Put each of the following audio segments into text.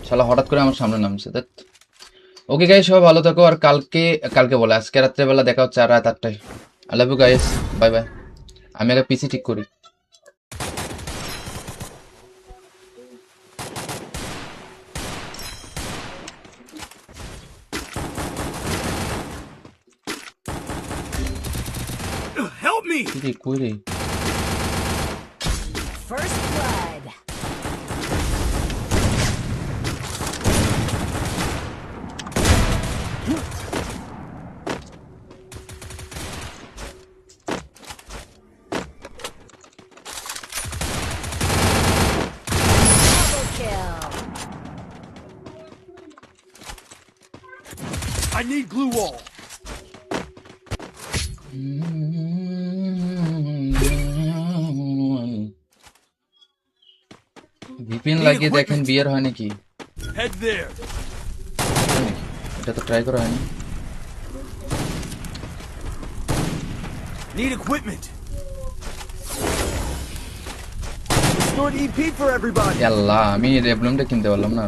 শালা হঠাৎ করে আমার সামনে নামছে দেখ। ওকে গাইস, সবাই ভালো থাকো। আর কালকে কালকে বলে আজকে রাত্রেবেলা দেখা হচ্ছে আর রাত 8টায়। I love you guys, bye bye. আমি আগে পিসি ঠিক করি। Help me! কই রে? First blood. Double kill. I need glue wall. VPN লাগিয়ে দেখেন বিয়ার হয় নাকি? Head there. এটা তো ট্রাই করা হয়নি। Need equipment. Stored EP for everybody. আল্লাহ, আমি রেবলুমটা কিনতে পারলাম না।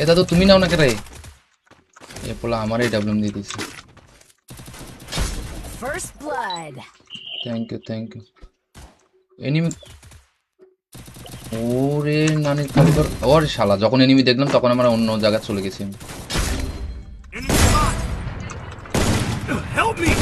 এটা তো তুমি নাও না রে। এ পোলা আমারই ডাবলুম দিয়ে দিছে। First blood. Thank you. Enemy, ওরে নানি খালি কর। ওরে শালা, যখন এনিমি দেখলাম তখন আমরা অন্য জায়গায় চলে গেছি। Enemy spot. Help me!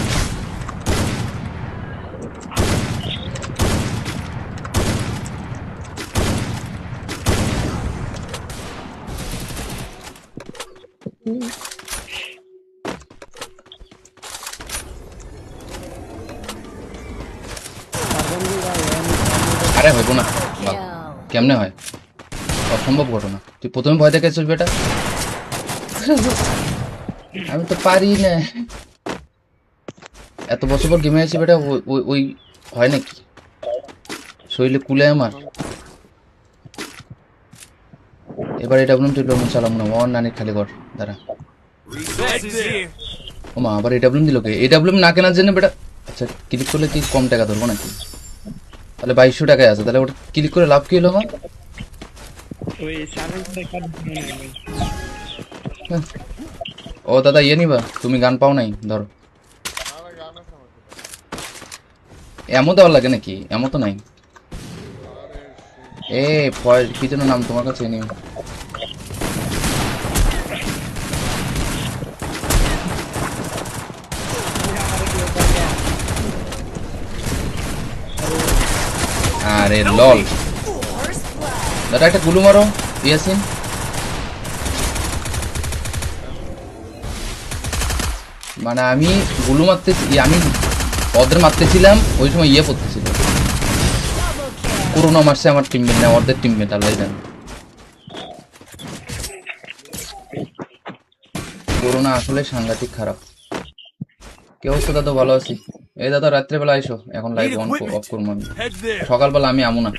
আরে হইব না, Kill. কেমনে হয়? অসম্ভব ঘটনা। তুই প্রথমে ভয় দেখাইছিস বেটা। আমি তো পারি না। এত বছর পর গেমে আছি বেটা, ওই হয় নাকি? শরীরে কুলে আমার। এবার এটা বলুন তুই চালাম না। ওর নানির খালি কর দাঁড়া। Resources here. ও মা, আবার এডাব্লিউএম দিল কে? এডাব্লিউএম না কেনার জন্য বেটা। আচ্ছা, ক্লিক করলে কি কম টাকা ধরবো নাকি? তাহলে 2200 টাকায় আছে, তাহলে ওটা ক্লিক করে লাভ কি হলো আমার? ও দাদা ইয়ে নিবা? তুমি গান পাও নাই? ধরো। এমন দেওয়ার লাগে নাকি? এমন তো নাই। এ কি যেন নাম তোমার কাছে নিও। আরে লল First blood. দাদা, একটা গুলু মারো ইয়াসিন। মানে আমি গুলু মারতে, আমি ওদের মারতেছিলাম ওই সময় ইয়ে পড়তেছিল। Double kill. করোনা মারছে আমার টিমমেট, না ওদের টিমমেট, আল্লাহ জানে। করোনা আসলে সাংঘাতিক খারাপ। কে অবস্থা দাদা? ভালো আছি। এই দাদা রাত্রেবেলা আইসো, এখন লাইভ অন অফ করবো আমি। Head there. সকালবেলা আমি আমু না,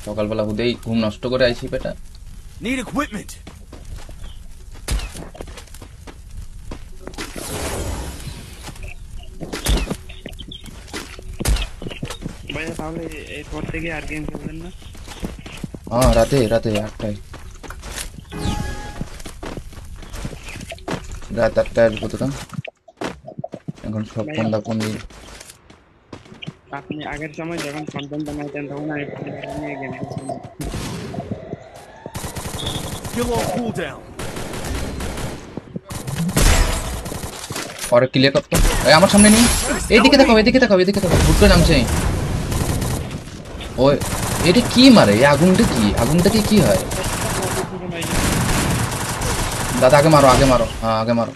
সকালবেলা হুদেই ঘুম নষ্ট করে আইসি বেটা। Need equipment. ভাইয়া তাহলে এরপর থেকে আর গেম খেলবেন না? হ্যাঁ, রাতে 8টায়। রাত 8টায় আসবো তোরা। এখন সব কোনটা কোন দিন। আপনি আগের সময় যখন কন্টেন্ট বানাইতেন তখন আমি নিয়ে গেম খেলতাম। Skill on cooldown. পরে ক্লিয়ার করতো। এই আমার সামনে নেই। এইদিকে দেখাও। ভুট করে নামছে। ওই এটা কি মারে? এই আগুনটা কি? আগুনটাকে কি হয়? দাদা আগে মারো। হ্যাঁ আগে মারো।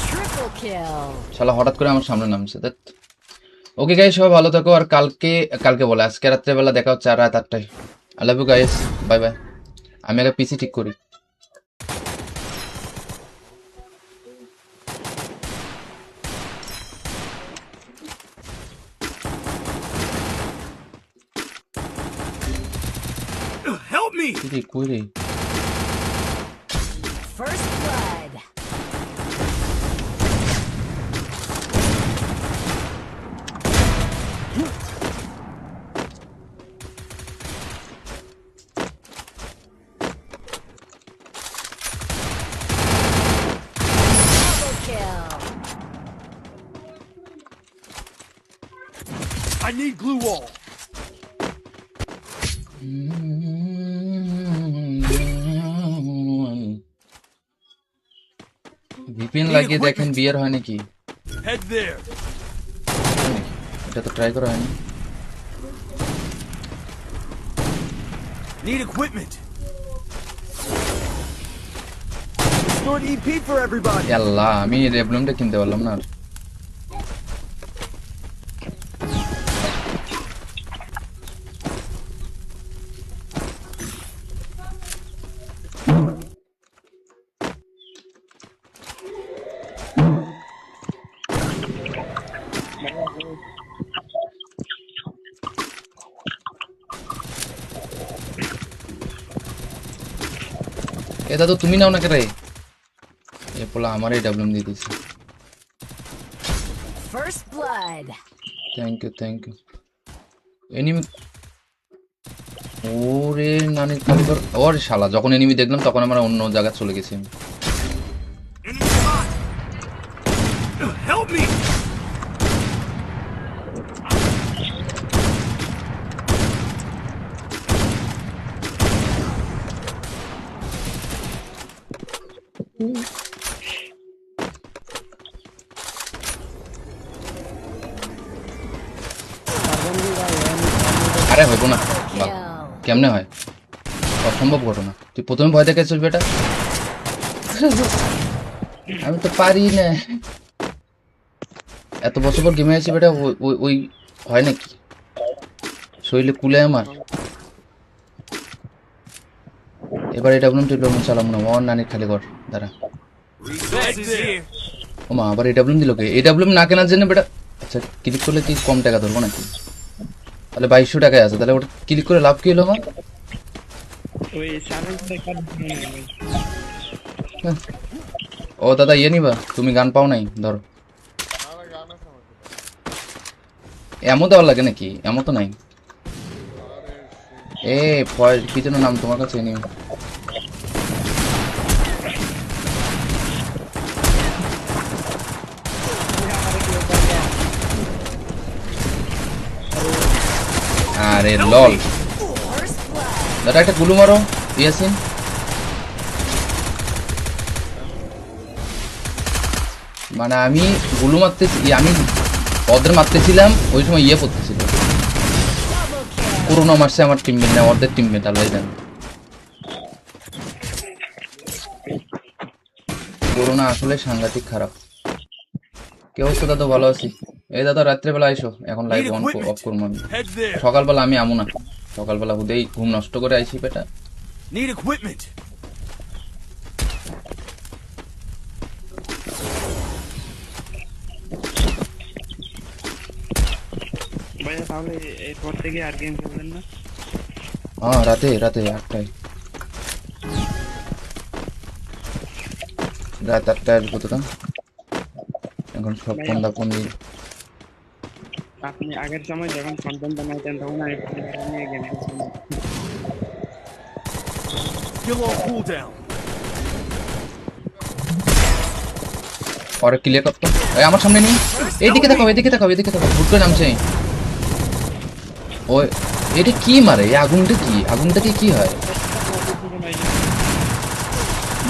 Triple kill. শালা হঠাৎ করে আমার সামনে নামছে দেখ। ওকে গাইস, সবাই ভালো থাকো। আর কালকে বলে আজকে রাত্রেবেলা দেখা হচ্ছে আর রাত 8টায়। I love you guys, bye bye. আমি আগে পিসি ঠিক করি। Help me! কি রে, কই রে? First blood. Double kill. I need glue wall. VPN লাগিয়ে দেখেন বিয়ার হয় নাকি? Head there. এটা তো ট্রাই করা হয়নি। Need equipment. Stored EP for everybody. আল্লাহ, আমি রেবলমটা কিনতে পারলাম না আর। এটা তো তুমি নাও না কে রে? এ পোলা আমারই ডাবলম দিয়ে দিছে। First blood. Thank you. Enemy, ওরে নানির কালিকর, ওরে শালা, যখন এনিমি দেখলাম তখন আমরা অন্য জায়গায় চলে গেছি। Enemy spot. Help me! আরে হইব না, বাহ, Kill. কেমনে হয়? অসম্ভব ঘটনা। তুই প্রথমে ভয় দেখে চলবে এটা? আমি তো পারি না। এত বছর পর গেমে আছি বেটা, ওই হয় নাকি? শরীরে কুলে আমার। এবার এটা বলুন, তুই চালাম না, ওর নানির খালি কর, দাঁড়া। Resources here. ও মা, আবার এটা বলুন দিল কে? এটা বলুন না কেনার জন্য বেটা। আচ্ছা, ক্লিক করলে কি কম টাকা ধরবো নাকি? তাহলে 2200 টাকায় আছে, তাহলে ওটা ক্লিক করে লাভ কি হলো আমার? ওই সাইলেন্সটা কাট দিয়ে ভাই। ও দাদা, ইয়ে নিবা? তুমি গান পাও নাই, ধরো। এমন দেওয়ার লাগে নাকি? এমন তো নাই। এ কি যেন নাম তোমার কাছে নিও। আরে লল, First blood. দাদা একটা গুলু মারো ইয়াসিন। মানে আমি গুলু মারতেছি, আমি ওদের মারতেছিলাম, ওই সময় ইয়ে পড়তেছিল। Double kill. পুরোনো মারছে আমার টিমমেট, না ওদের টিমমেট, আল্লাহ জানে। পুরোনো আসলে সাংঘাতিক খারাপ। কে অবস্থা দাদা? ভালো আছি। এই দাদা, রাত্রেবেলা আইসো, এখন লাইভ অন অফ করবো আমি। Head there. সকালবেলা আমি আমু না, সকালবেলা হুদেই ঘুম নষ্ট করে আইসি বেটা। Need equipment. ভাইয়া তাহলে এরপর থেকে আর গেম খেলবেন না? হ্যাঁ, রাতে 8টায়, রাত 8টায় কতটা এখন সব ফোন। আপনি আগের সময় যখন কন্টেন্ট বানাইতেন তখন আমি নিয়ে গেম খেলছিলাম। Kill all cooldown. পরে ক্লিয়ার করতো। এই আমার সামনে নেই, এইদিকে তাকাও, হুট করে নামছে। ওই এটা কি মারে? এই আগুনটা কি? আগুনটাকে কি হয়?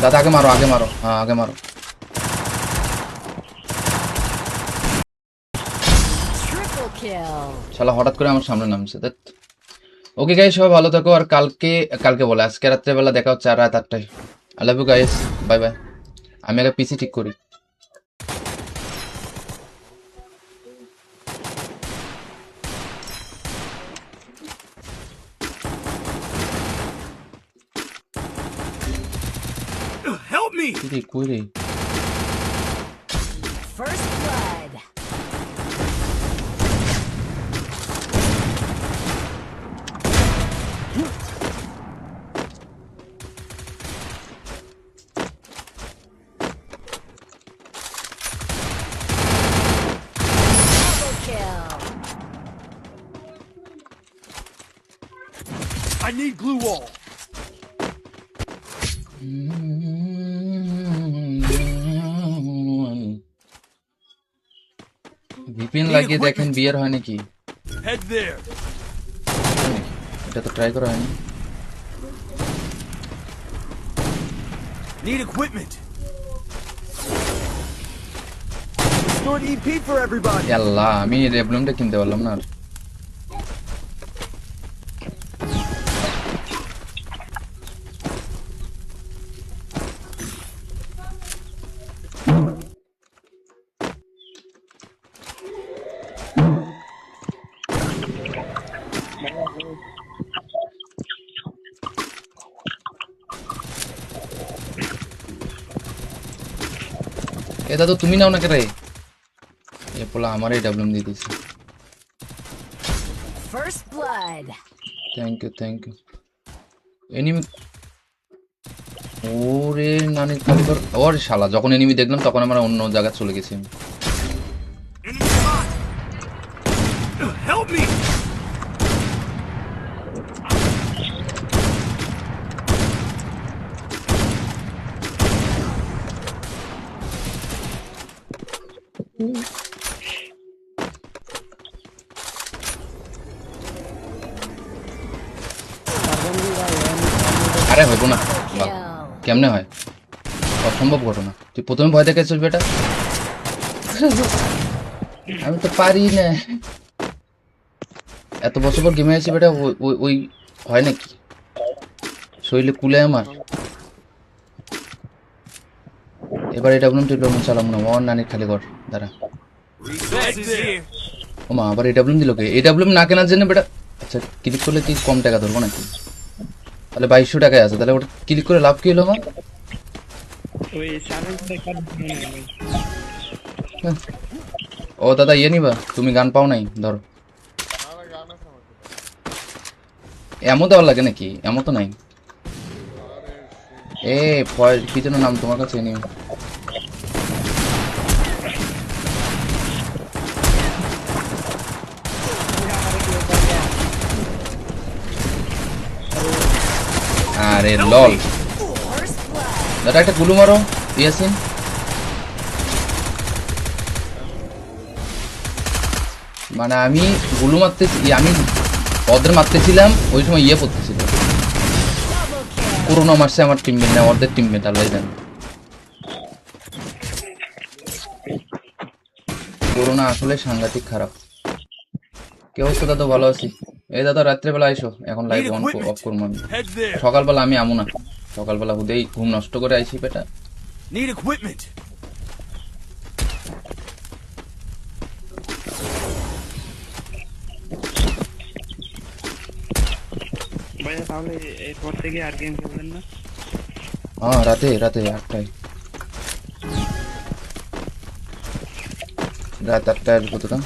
দাদা আগে মারো, হ্যাঁ আগে মারো। Triple kill. শালা হঠাৎ করে আমার সামনে নামছে। ওকে গাইস, সবাই ভালো থাকো, আর কালকে বলে আজকে রাত্রেবেলা দেখা হচ্ছে, আর রাত 8টায়। I love you guys, bye bye. আমি আগে পিসি ঠিক করি। me! কি রে কই রে First blood. Double kill. I need glue wall. VPN লাগিয়ে দেখেন বিয়ার হয় নাকি Head there. এটা তো ট্রাই করা হয়নি Need equipment. Stored EP for everybody. আল্লাহ আমি রেবলমটা কিনতে পারলাম না আর এটা তো তুমি নাও না কে রে এ পোলা আমারই ডাবলম দিয়ে দিয়েছে First blood. Thank you enemy ওরে নানি খালি কর ওরে শালা যখন এনিমি দেখলাম তখন আমরা অন্য জায়গা চলে গেছি আমি। Enemy spot. Help me. আরে হইব না বাহ, Kill. কেমনে হয় অসম্ভব ঘটনা তুই প্রথমে ভয় দেখাচ্ছিস বেটা আমি তো পারি না এত বছর পর গেমে আছি বেটা ওই হয় নাকি শরীরে কুলে আমার এবার এটা বলুন টিপ্লম চালাম না ওর নানির খালি ঘর দাঁড়া Resources here. ও মা আবার এডাব্লুম দিল কে এডাব্লুম না কেনার জন্য বেটা আচ্ছা ক্লিক করলে কি কম টাকা ধরবো নাকি তাহলে 2200 টাকায় আছে তাহলে ওটা ক্লিক করে লাভ কি হলো আমার ওই সাইলেন্সটা কাট দিয়ে হ্যাঁ। ও দাদা ইয়ে নিবা তুমি গান পাও নাই ধরো এমন দেওয়ার লাগে নাকি এমন তো নাই এ কি যেন নাম তোমার কাছে নিও আরে লল First blood. দাদা একটা গুলু মারো ইয়াসিন মানে আমি গুলু মারতেছি আমি ওদের মারতেছিলাম ওই সময় ইয়ে পড়তেছিল Double kill. করোনা মারছে আমার টিমমেট না ওদের টিমমেট আল্লাহ জানে করোনা আসলে সাংঘাতিক খারাপ কে অবস্থা দাদা ভালো আছি এই দাদা রাত্রেবেলা আইসো এখন লাইভ অন অফ করবো আমি Head there. সকালবেলা আমি আমু না সকালবেলা হুদেই ঘুম নষ্ট করে আইসি বেটা Need equipment. ভাইয়া তাহলে এরপর থেকে আর গেম খেলবেন না হ্যাঁ রাতে 8টায় রাত 8টায় কতটা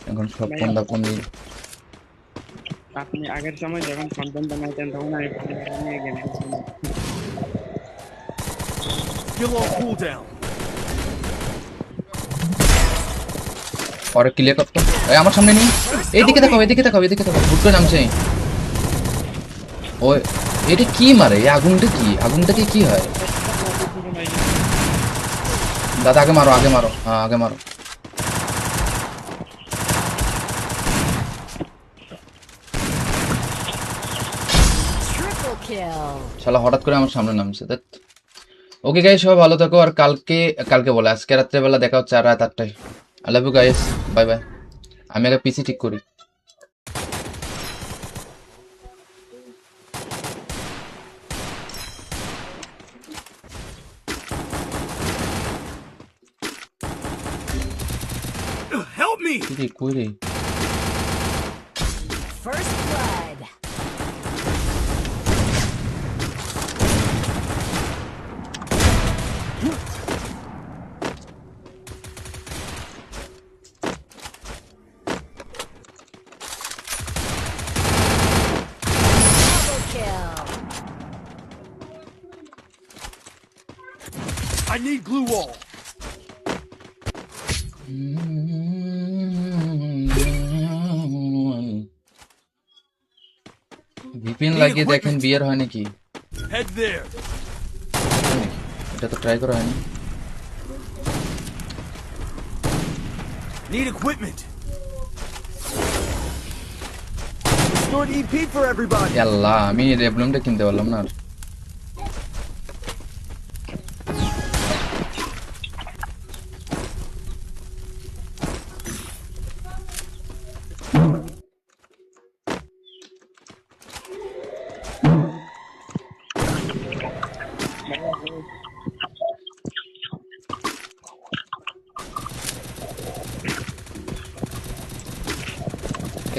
এখন সব ফোন আপনি আগের সময় যখন কন্টেন্ট বানাইতেন তখন আমি নিয়ে গেম খেলতাম Skill on cooldown. পরে ক্লিয়ার করতো এই আমার সামনে নেই এইদিকে দেখাও হুট করে নামছে ওই এটা কি মারে এই আগুনটাকে কি হয় দাদা আগে মারো হ্যাঁ আগে মারো Triple kill. শালা হঠাৎ করে আমার সামনে নামছে দেখ ওকে গাইস সবাই ভালো থাকো আর কালকে বলে আজকে রাত্রেবেলা দেখা হচ্ছে রাত 8টায় I love you guys bye bye আমি আগে পিসি ঠিক করি Help me. কি রে কই রে First blood. I need glue wall. VPN লাগিয়ে দেখেন বিয়ার হয় নাকি? Head there. এটা তো ট্রাই করা হয়নি। Need equipment. Stored EP for everybody. আল্লাহ, আমি রেবলুমটা কিনতে পারলাম না আর।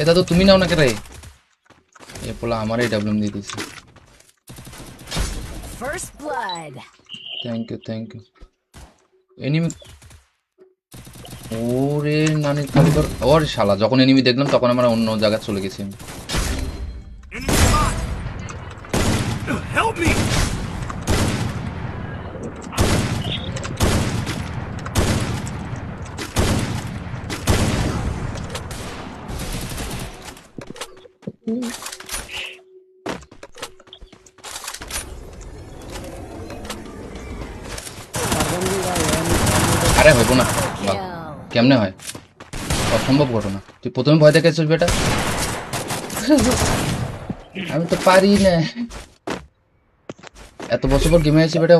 এ দাদু তুমি নাও না কে রে? এ পোলা আমার এই ডাবলুম দিয়ে দিছে। First blood. Thank you. Enemy, ওরে নানির কালিকর, ওরে শালা, যখন এনিমি দেখলাম তখন আমরা অন্য জায়গায় চলে গেছি। Enemy spot. Help me. আরে হইব না, Kill. কেমনে হয়? অসম্ভব ঘটনা। তুই প্রথমে ভয় দেখাইছিস বেটা। আমি তো পারি না, এত বছর পর গেমে আছি বেটা।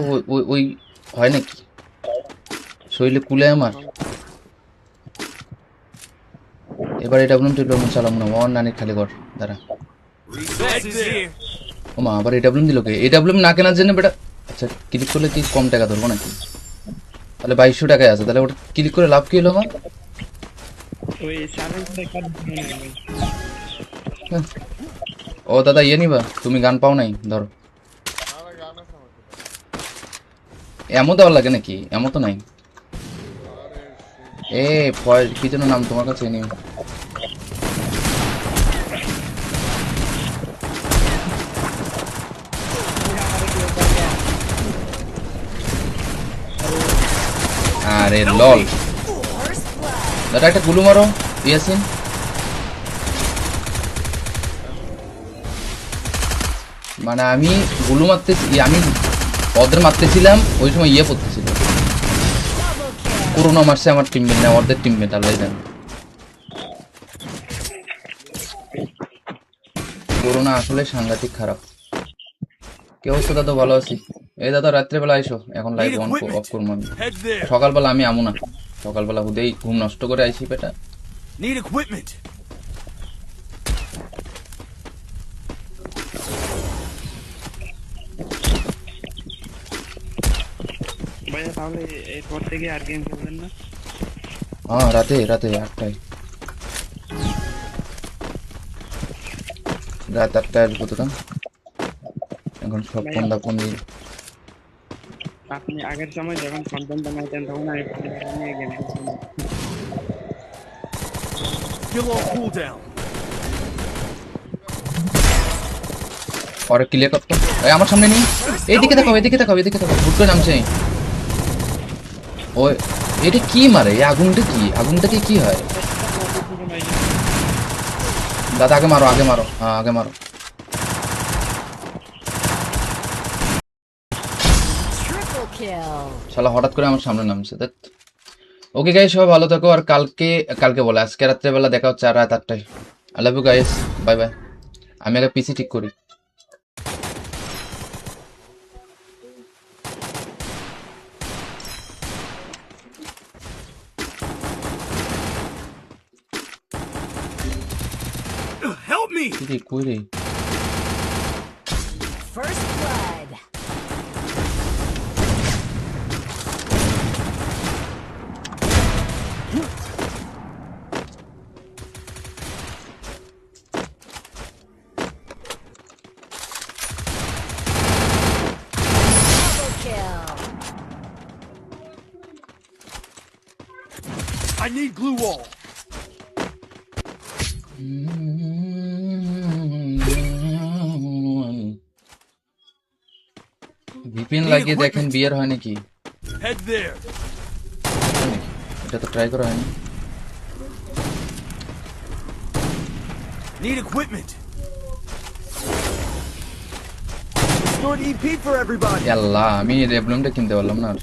ওই হয় নাকি? শরীরে কুলে আমার। এবার এটা বলুন, তুই বলুন চালাম না, ওর নানির খালি ঘর দাঁড়া। Resources here. ও মা, আবার এডাব্লিউএম দিল কে? এডাব্লিউএম না কেনার জন্য বেটা। আচ্ছা, ক্লিক করলে কি কম টাকা ধরবো নাকি? তাহলে 2200 টাকায় আছে, তাহলে ওটা ক্লিক করে লাভ কি হলো আমার? ওই সাইলেন্সার কাট দিই না। ও দাদা ইয়ে নিবা? তুমি গান পাও নাই, ধরো। এমন দেওয়ার লাগে নাকি? এমন তো নাই। এ কি যেন নাম তোমার কাছে নিও। আরে লল, First blood. দাদা একটা গুলু মারো ইয়াসিন। মানে আমি গুলু মারতেছি, আমি ওদের মারতেছিলাম, ওই সময় ইয়ে পড়তেছিল। Double kill. করোনা মারছে আমার টিমমেট, না ওদের টিমমেট, আল্লাহ জানে। করোনা আসলে সাংঘাতিক খারাপ। কি অবস্থা দাদা? ভালো আছি। এই দাদা রাত্রেবেলা আইসো, এখন লাইভ অন অফ করবো আমি। Head there. সকালবেলা আমি আমু না, সকালবেলা হুদেই ঘুম নষ্ট করে আইসি বেটা। Need equipment. ভাইয়া তাহলে এরপর থেকে আর গেম খেলবেন না? হ্যাঁ, রাতে 8টায়, রাত 8টায় আসবো তো। এখন সব ফোনটা ফোন দিয়ে। আপনি আগের সময় যখন কন্টেন্ট বানাইতেন তখন আমি পরিবার নিয়ে গেম খেলতাম। Skill on cooldown. পরে ক্লিয়ার করতো। এই আমার সামনে নেই, এইদিকে দেখো, হুট করে নামছে। ওই এটা কি মারে? এই আগুনটা কি? আগুনটাকে কি হয়? দাদা আগে মারো, হ্যাঁ আগে মারো। Triple kill. শালা হঠাৎ করে আমার সামনে নামছে। ওকে গাইস, সবাই ভালো থাকো। আর কালকে বলে আজকে রাত্রেবেলা দেখা হচ্ছে আর রাত 8টায়। I love you guys, bye bye. আমি আগে পিসি ঠিক করি। Help me. কই রে? First blood. Double kill. I need glue wall. VPN লাগিয়ে দেখেন বিয়ার হয় নাকি? Head there. এটা তো ট্রাই করা হয়নি। Need equipment. Stored EP for everybody. আল্লাহ, আমি এই রেবলুমটা কিনতে পারলাম না আর।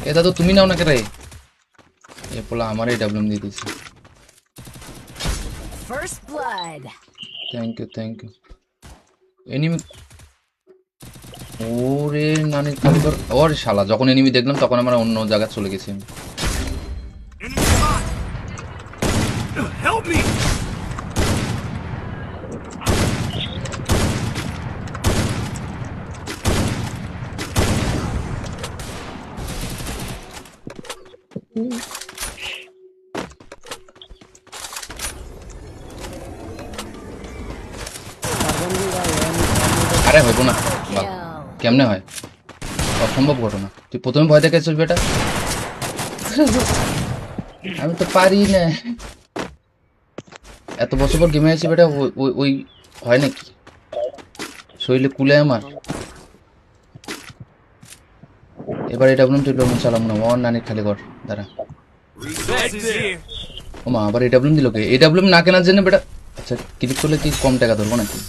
এ দাদু তুমি নাও না কে রে? এ পোলা আমার এই ডাবলুম দিয়ে দিয়েছে। First blood. Thank you. Enemy, ওরে নানির কারিগর, ওরে শালা, যখন এনিমি দেখলাম তখন আমরা অন্য জায়গায় চলে গেছি। Enemy spot. Help me. আরে হইব না, Kill. কেমনে হয়? অসম্ভব ঘটনা। তুই প্রথমে ভয় দেখাইছিস বেটা। আমি তো পারি না, এত বছর পর গেমে আছি বেটা। ওই হয় নাকি? শরীরে কুলে আমার। এবার এটা বলুন, তুই ডাবলুম চালাম না, ওর নানির খালি কর দাঁড়া। Resources here. ও মা, আবার এই ডাবলুম দিল কে? এই ডাবলুম না কেনার জন্য বেটা। আচ্ছা, ক্লিক করলে কি কম টাকা ধরবো নাকি?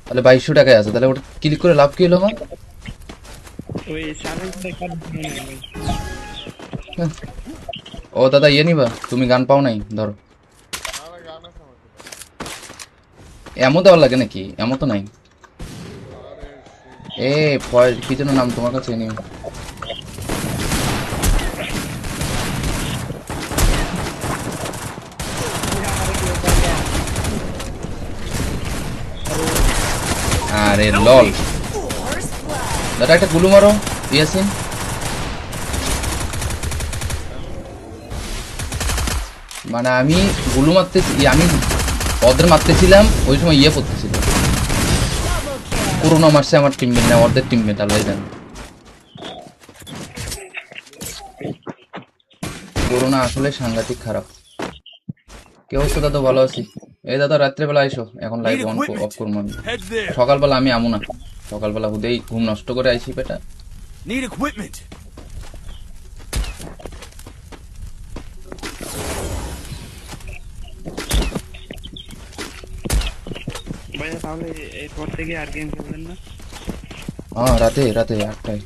তাহলে 2200 টাকায় আছে, তাহলে ওটা ক্লিক করে লাভ কি হলো আমার? ওই সার্ভিসটা কাট দিই ভাই। ও দাদা ইয়ে নিবা, তুমি গান পাও নাই, ধরো। এমন দেওয়ার লাগে নাকি? এমন তো নাই। এ কি যেন নাম তোমার কাছে নিও। আরে লল, First blood. দাদা একটা গুলু মারো ইয়াসিন। মানে আমি গুলু মারতেছি, আমি ওদের মারতেছিলাম, ওই সময় ইয়ে পড়তেছিল। Double kill. করোনা মারছে আমার টিমমেট না, ওদের টিমমেট, আল্লাহ জানে। করোনা আসলে সাংঘাতিক খারাপ। কি অবস্থা দাদা? ভালো আছি। এই দাদা রাত্রেবেলা আইসো, এখন লাইভ অন অফ করবো আমি। Head there. সকালবেলা আমি আমু না, সকালবেলা হুদেই ঘুম নষ্ট করে আইসি বেটা। Need equipment. ভাইয়া তাহলে এরপর থেকে আর গেম খেলবেন না? হ্যাঁ, রাতে 8টায়,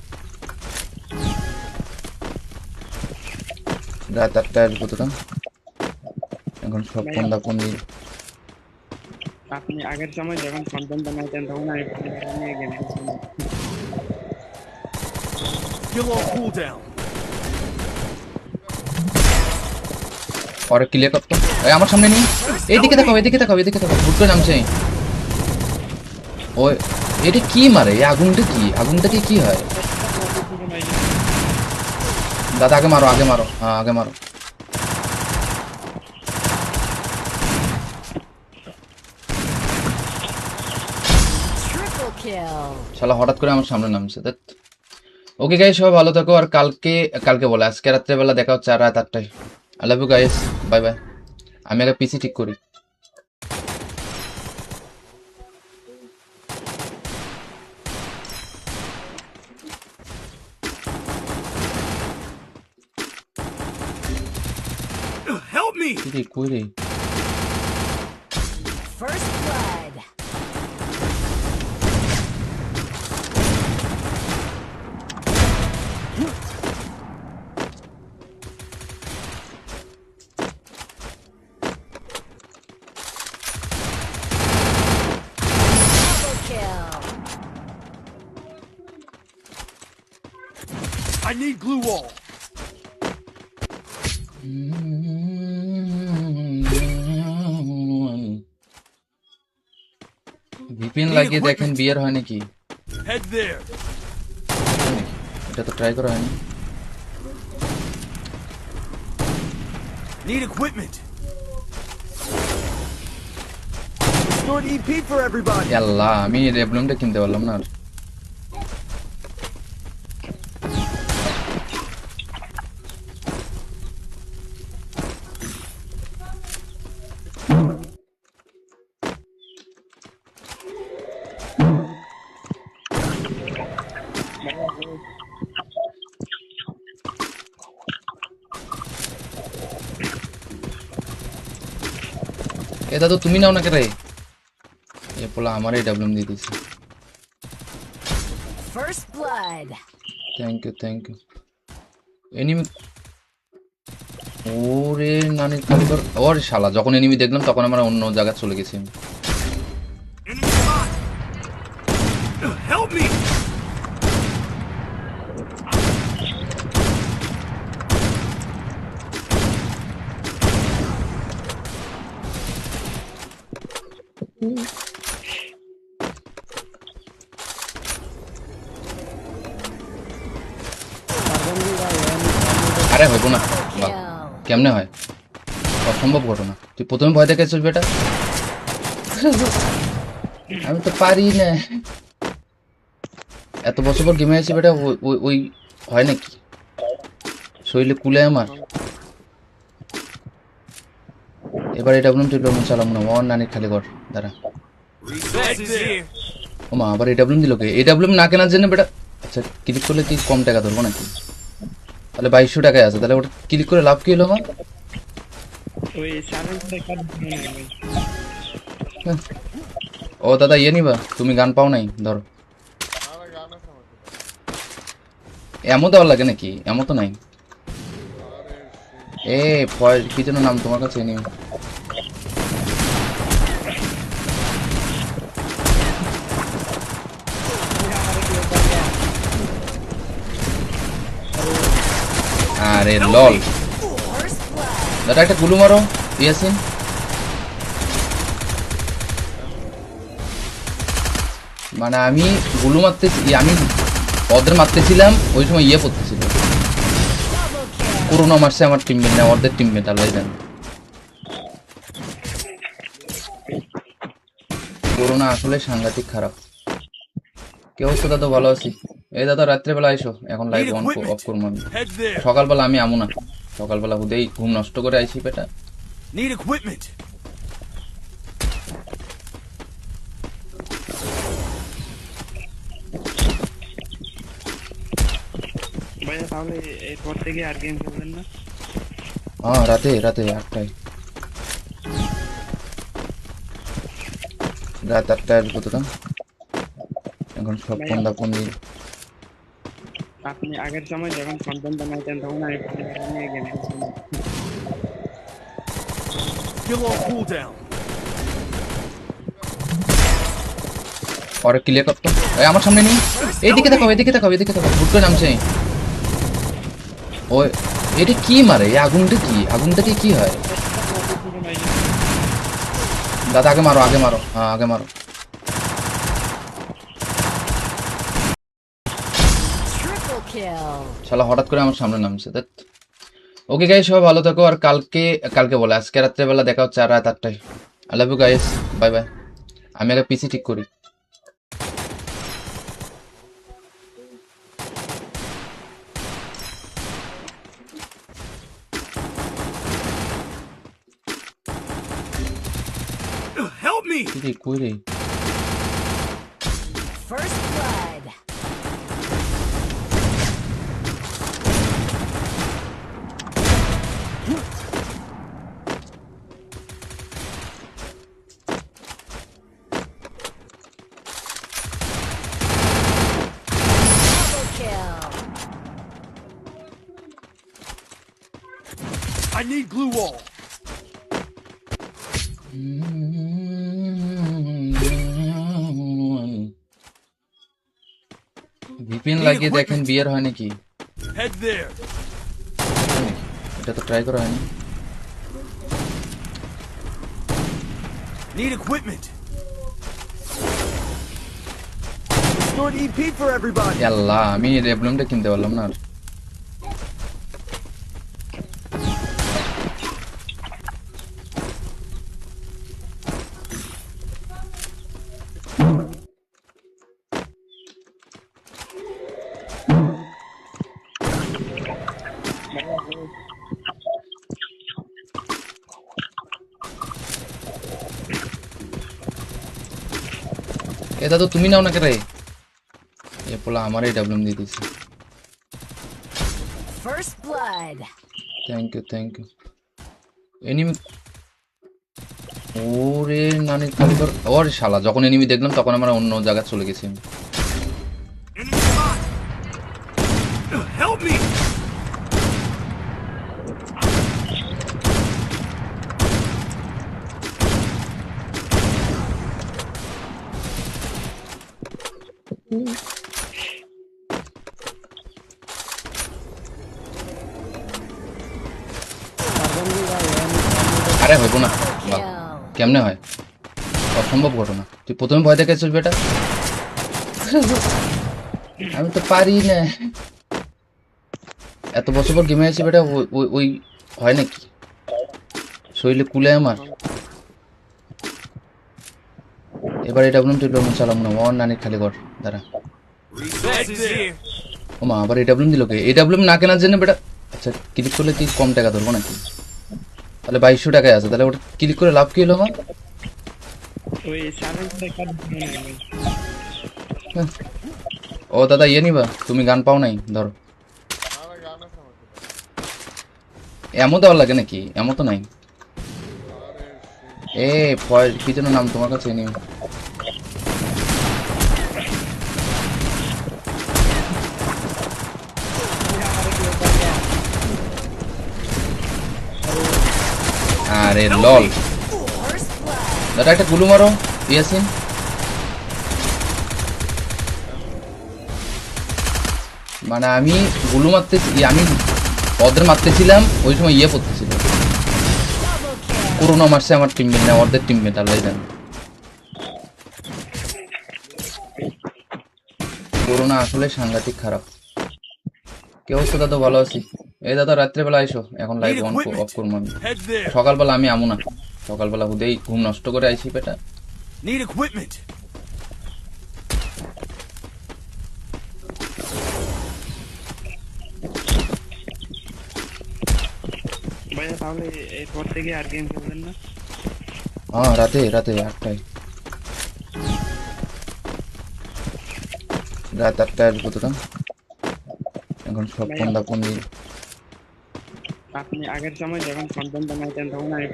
রাত 8টায় আসবো তোরা। এখন সব কোনটা কোন দিন। আপনি আগের সময় যখন কন্টেন্ট বানাইতেন তখন আমি পরিবার নিয়ে গেম খেলতাম। Skill on cooldown. পরে ক্লিয়ার করতো। এই আমার সামনে নেই, এইদিকে দেখো, ভুট করে নামছে। ওই এটা কি মারে? এই আগুনটা কি? আগুনটাকে কি হয়? দাদা আগে মারো, হ্যাঁ আগে মারো। Triple kill. শালা হঠাৎ করে আমার সামনে নামছে। ওকে গাইস, সবাই ভালো থাকো। আর কালকে বলে আজকে রাত্রেবেলা দেখা হচ্ছে আর রাত 8টায়। I love you guys, bye bye. আমি আগে পিসি ঠিক করি। Help me. কই রে? First blood. Double kill. I need glue wall. VPN লাগিয়ে দেখেন বিয়ার হয় নাকি? Head there. এটা তো ট্রাই করা হয়নি। Need equipment. Restored EP for everybody. আল্লাহ আমি রেবলুমটা কিনতে পারলাম না আর। এ দাদু তুমি নাও না কে রে? এ পোলা আমারই ডাবলুম দিয়ে দিছে। First blood. Thank you enemy. ওরে নানি কারিগর, ওরে শালা, যখন এনিমি দেখলাম তখন আমরা অন্য জায়গায় চলে গেছি। Enemy spot. Help me. আরে হইব না, বাহ, Kill. কেমনে হয়? অসম্ভব ঘটনা। তুই প্রথমে ভয় দেখাইছিস বেটা। আমি তো পারি না। এত বছর পর গেমে আছি বেটা, ওই হয় নাকি? শরীরে কুলে আমার। এবার এটা বলুন তুই চালাম না, ওর নানির খালি কর দাঁড়া। Resources here. ও মা, আবার এডাব্লিউএম দিল কে? এডাব্লিউএম না কেনার জন্য বেটা। আচ্ছা, ক্লিক করলে কি কম টাকা ধরবো নাকি? তাহলে 2200 টাকায় আছে, তাহলে ওটা ক্লিক করে লাভ কি হলো আমার? ওই সাইলেন্সের কাজ মনে হয়। হ্যাঁ। ও দাদা ইয়ে নিবা, তুমি গান পাও নাই, ধরো। এমন দেওয়ার লাগে নাকি? এমন তো নাই। এ কি যেন নাম তোমার কাছে নিও। আরে লল, First blood. দাদা একটা গুলু মারো ইয়াসিন। মানে আমি গুলু মারতেছি, আমি ওদের মারতেছিলাম, ওই সময় ইয়ে পড়তেছিল। Double kill. করোনা মারছে আমার টিমমেট, না ওদের টিমমেট, আল্লাহ জানে। করোনা আসলে সাংঘাতিক খারাপ। কে অবস্থা দাদা? ভালো আছি। এই দাদা রাত্রেবেলা আইসো, এখন লাইভ অন অফ করবো আমি। Head there. সকালবেলা আমি আমু না, সকালবেলা হুদেই ঘুম নষ্ট করে আইসি বেটা। Need equipment. ভাইয়া তাহলে এরপর থেকে আর গেম খেলবেন না? হ্যাঁ, রাতে 8টায়, রাত 8টায় আসবো তো। এখন সব ফোন দিয়ে আপনি আগের সময় যখন কন্টেন্ট বানাইতেন তখন আমি পরিবার নিয়ে গেম খেলছিলাম। Skill on cooldown. পরে ক্লিয়ার করতো। এই আমার সামনে নেই, এইদিকে দেখাও, এদিকে দেখাও, ভুট করে নামছে। ওই এটা কি মারে? এই আগুনটা কি? আগুনটাকে কি হয়? দাদা আগে মারো, হ্যাঁ আগে মারো। Triple kill. শালা হঠাৎ করে আমার সামনে নামছে। ওকে গাইস, সবাই ভালো থাকো, আর কালকে বলে আজকে রাত্রেবেলা দেখা হচ্ছে আর রাত 8টায়। I love you guys, bye bye. আমি আগে পিসি ঠিক করি। Help me. কই রে? First blood. Double kill. I need glue wall. VPN লাগিয়ে দেখেন বিয়ার হয় নাকি? Head there. এটা তো ট্রাই করা হয়নি। Need equipment. Restored EP for everybody. আল্লাহ আমি রেবলুমটা কিনতে পারলাম না আর। এ দাদু তুমি নাও না কে রে? এ পোলা আমারই ডাবলুম দিয়ে দিছে। First blood. Thank you. Enemy, ওরে নানি কারিগর, ওরে শালা, যখন এনিমি দেখলাম তখন আমরা অন্য জায়গায় চলে গেছি। Enemy spot! Help me! আরে হইব না, বাহ, Kill. কেমনে হয়? অসম্ভব ঘটনা। তুই প্রথমে ভয় দেখাইছিস বেটা, আমি তো পারি না। এত বছর পর গেমে আছি বেটা, ওই হয় নাকি? শরীরে কুলে আমার। এবার এটা বলুন তুই চালাম না, ওর নানির খালি ঘর দাঁড়া। Resources here. ও মা, আবার এডাব্লিউএম দিল কে? এডাব্লিউএম না কেনার জন্য বেটা, আচ্ছা ক্লিক করলে কি কম টাকা ধরবো নাকি? তাহলে 2200 টাকায় আছে, তাহলে ওটা ক্লিক করে লাভ কি হলো আমার? ওই সাইলেন্সার কাট দিয়ে হ্যাঁ। ও দাদা ইয়ে নিবা, তুমি গান পাও নাই? ধরো। এমন দেওয়ার লাগে নাকি? এমন তো নাই। এ কি যেন নাম তোমার কাছে নিও। আরে লল, First blood. দাদা একটা গুলু মারো ইয়াসিন। মানে আমি গুলু মারতেছি, আমি ওদের মারতেছিলাম, ওই সময় ইয়ে পড়তেছিল। Double kill. করোনা মারছে আমার টিমমেট, না ওদের টিমমেট, আল্লাহ জানে। করোনা আসলে সাংঘাতিক খারাপ। কে অবস্থা দাদা? ভালো আছি। এই দাদা রাত্রেবেলা আইসো, এখন লাইভ অন অফ করবো আমি। Head there. সকালবেলা আমি আমু না, সকালবেলা হুদেই ঘুম নষ্ট করে আইসি বেটা। Need equipment. ভাইয়া তাহলে এরপর থেকে আর গেম খেলবেন না? হ্যাঁ রাতে 8টায়, রাত 8টায় আসবো তো। এখন সব ফোন দিয়ে আপনি আগের সময় যখন কন্টেন্ট বানাইতেন তখন আমি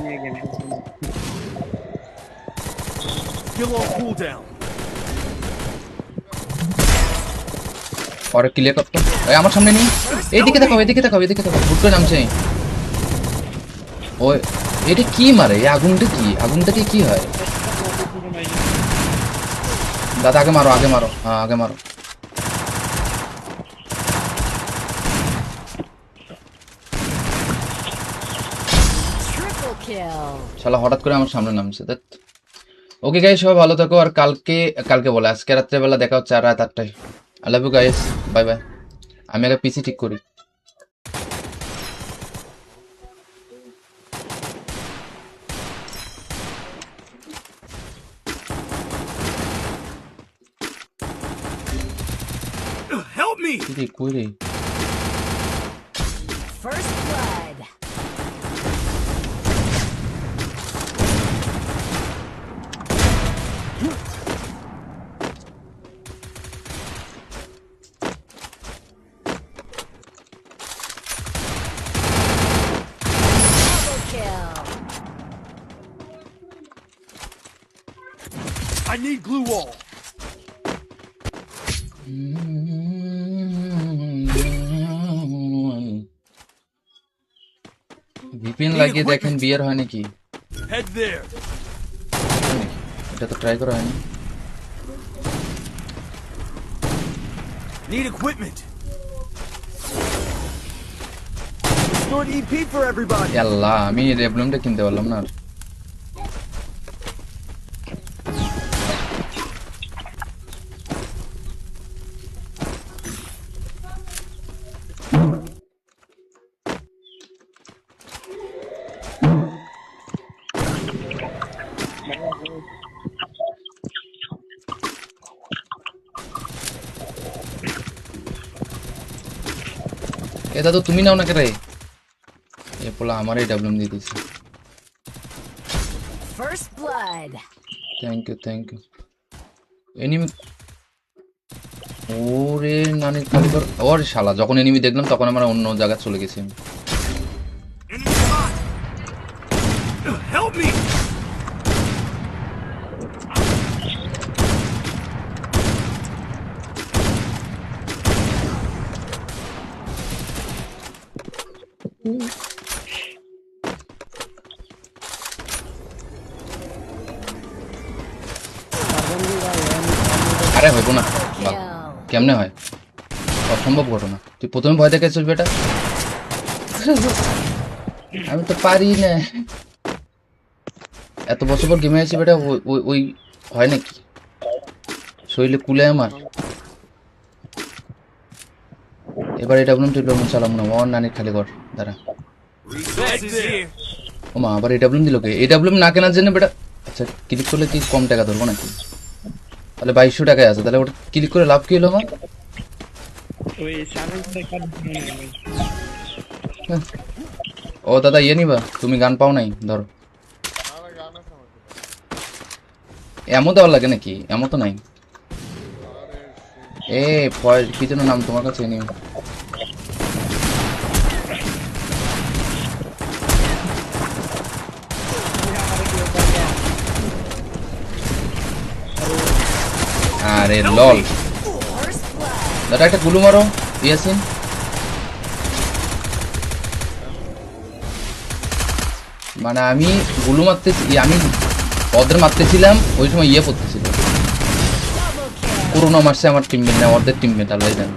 নিয়ে গেম খেলছিলাম। Skill on cooldown. পরে ক্লিয়ার করতো। এই আমার সামনে নেই, এইদিকে দেখাও, এদিকে দেখাও, ভুট করে নামছে। ওই এটা কি মারে? এই আগুনটা কি? আগুনটাকে কি হয়? দাদা আগে মারো, হ্যাঁ আগে মারো। Triple kill. শালা হঠাৎ করে আমার সামনে নামছে। ওকে গাইস, সবাই ভালো থাকো, আর কালকে বলে আজকে রাত্রেবেলা দেখা হচ্ছে, আর রাত 8টায়। I love you guys, bye bye. আমি আগে পিসি ঠিক করি। Help me! কই রে? First blood. Double kill. I need glue wall. VPN লাগিয়ে দেখেন বিয়ার হয় নাকি? Head there. এটা তো ট্রাই করা হয়নি। Need equipment. Good EP for everybody. আল্লাহ, আমি রেবলুমটা কিনতে পারলাম না। এটা তো তুমি নাও না কে রে এ পোলা আমার এই ডাবলুম দিয়ে দিছে First blood. Thank you enemy ওরে নানির কালিকর ওরে শালা যখন এনিমি দেখলাম তখন আমরা অন্য জায়গায় চলে গেছি আমি। Enemy spot. Help me! আরে হইব না বাহ, Kill. কেমনে হয় অসম্ভব ঘটনা তুই প্রথমে ভয় দেখেছিস বেটা আমি তো পারি না এত বছর পর গেমে আছি বেটা ওই হয় নাকি শরীরে কুলে আমার এবার এটা বলুন তুই লোন চালাম না ওর নানির খালি কর দাঁড়া Resources here. ও মা আবার এটা বলুন দিল কে এটা বলুন না কেনার জন্য বেটা আচ্ছা ক্লিক করলে কি কম টাকা ধরবো নাকি তাহলে 2200 টাকায় আছে তাহলে ওটা ক্লিক করে লাভ কি হলো আমার ওই সাইলেন্সটা কাট দিয়ে ভাই। ও দাদা ইয়ে নিবা তুমি গান পাও নাই ধরো এমন দেওয়ার লাগে নাকি এমন তো নাই এ কি যেন নাম তোমার কাছে নিও আরে লল First blood. দাদা একটা গুলু মারো ইয়াসিন মানে আমি গুলু মারতেছি আমি ওদের মারতেছিলাম ওই সময় ইয়ে পড়তেছিল Double kill. পুরোনো মারছে আমার টিমমেট না ওদের টিমমেট আল্লাহ জানে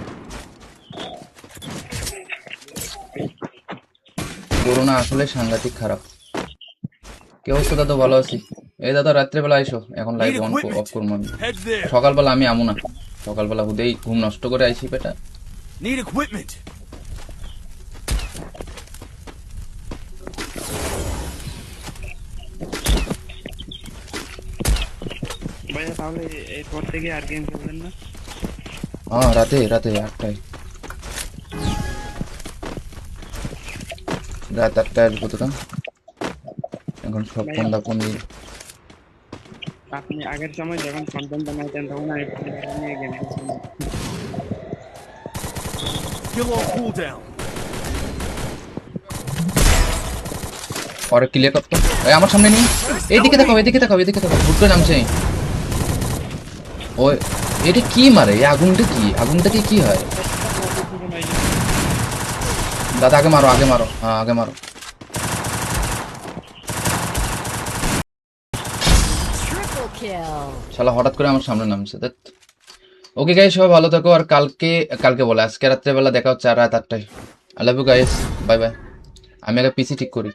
পুরোনো আসলে সাংঘাতিক খারাপ কে অবস্থা দাদা ভালো আছি এই দাদা রাত্রেবেলা আইসো এখন লাইভ অন অফ করবো আমি Head there. সকালবেলা আমি আমু না সকালবেলা হুদেই ঘুম নষ্ট করে আইসি বেটা Need equipment. ভাইয়া তাহলে এরপর থেকে আর গেম খেলবেন না? হ্যাঁ রাতে 8টায় রাত 8টায় আসবো তো এখন সব ফোনটা ফোন দিয়ে আপনি আগের সময় যখন কন্টেন্ট বানাইতেন তখন আমি নিয়ে গেম খেলতাম। Kill all cooldown. পরে ক্লিয়ার করতো এই আমার সামনে নেই এইদিকে দেখো হুট করে নামছে ওই এটা কি মারে এই আগুনটাকে কি হয় দাদা আগে মারো হ্যাঁ আগে মারো Triple kill. শালা হঠাৎ করে আমার সামনে নামছে দেখ ওকে গাইস সবাই ভালো থাকো আর কালকে বলে আজকে রাত্রেবেলা দেখা হচ্ছে আর রাত 8টায় I love you guys bye bye আমি আগে পিসি ঠিক করি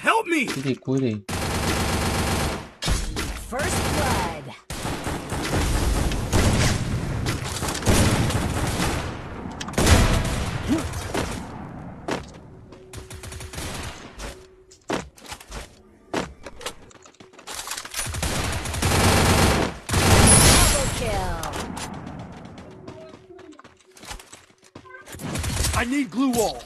Help me! কই রে First blood. Double kill. I need glue wall.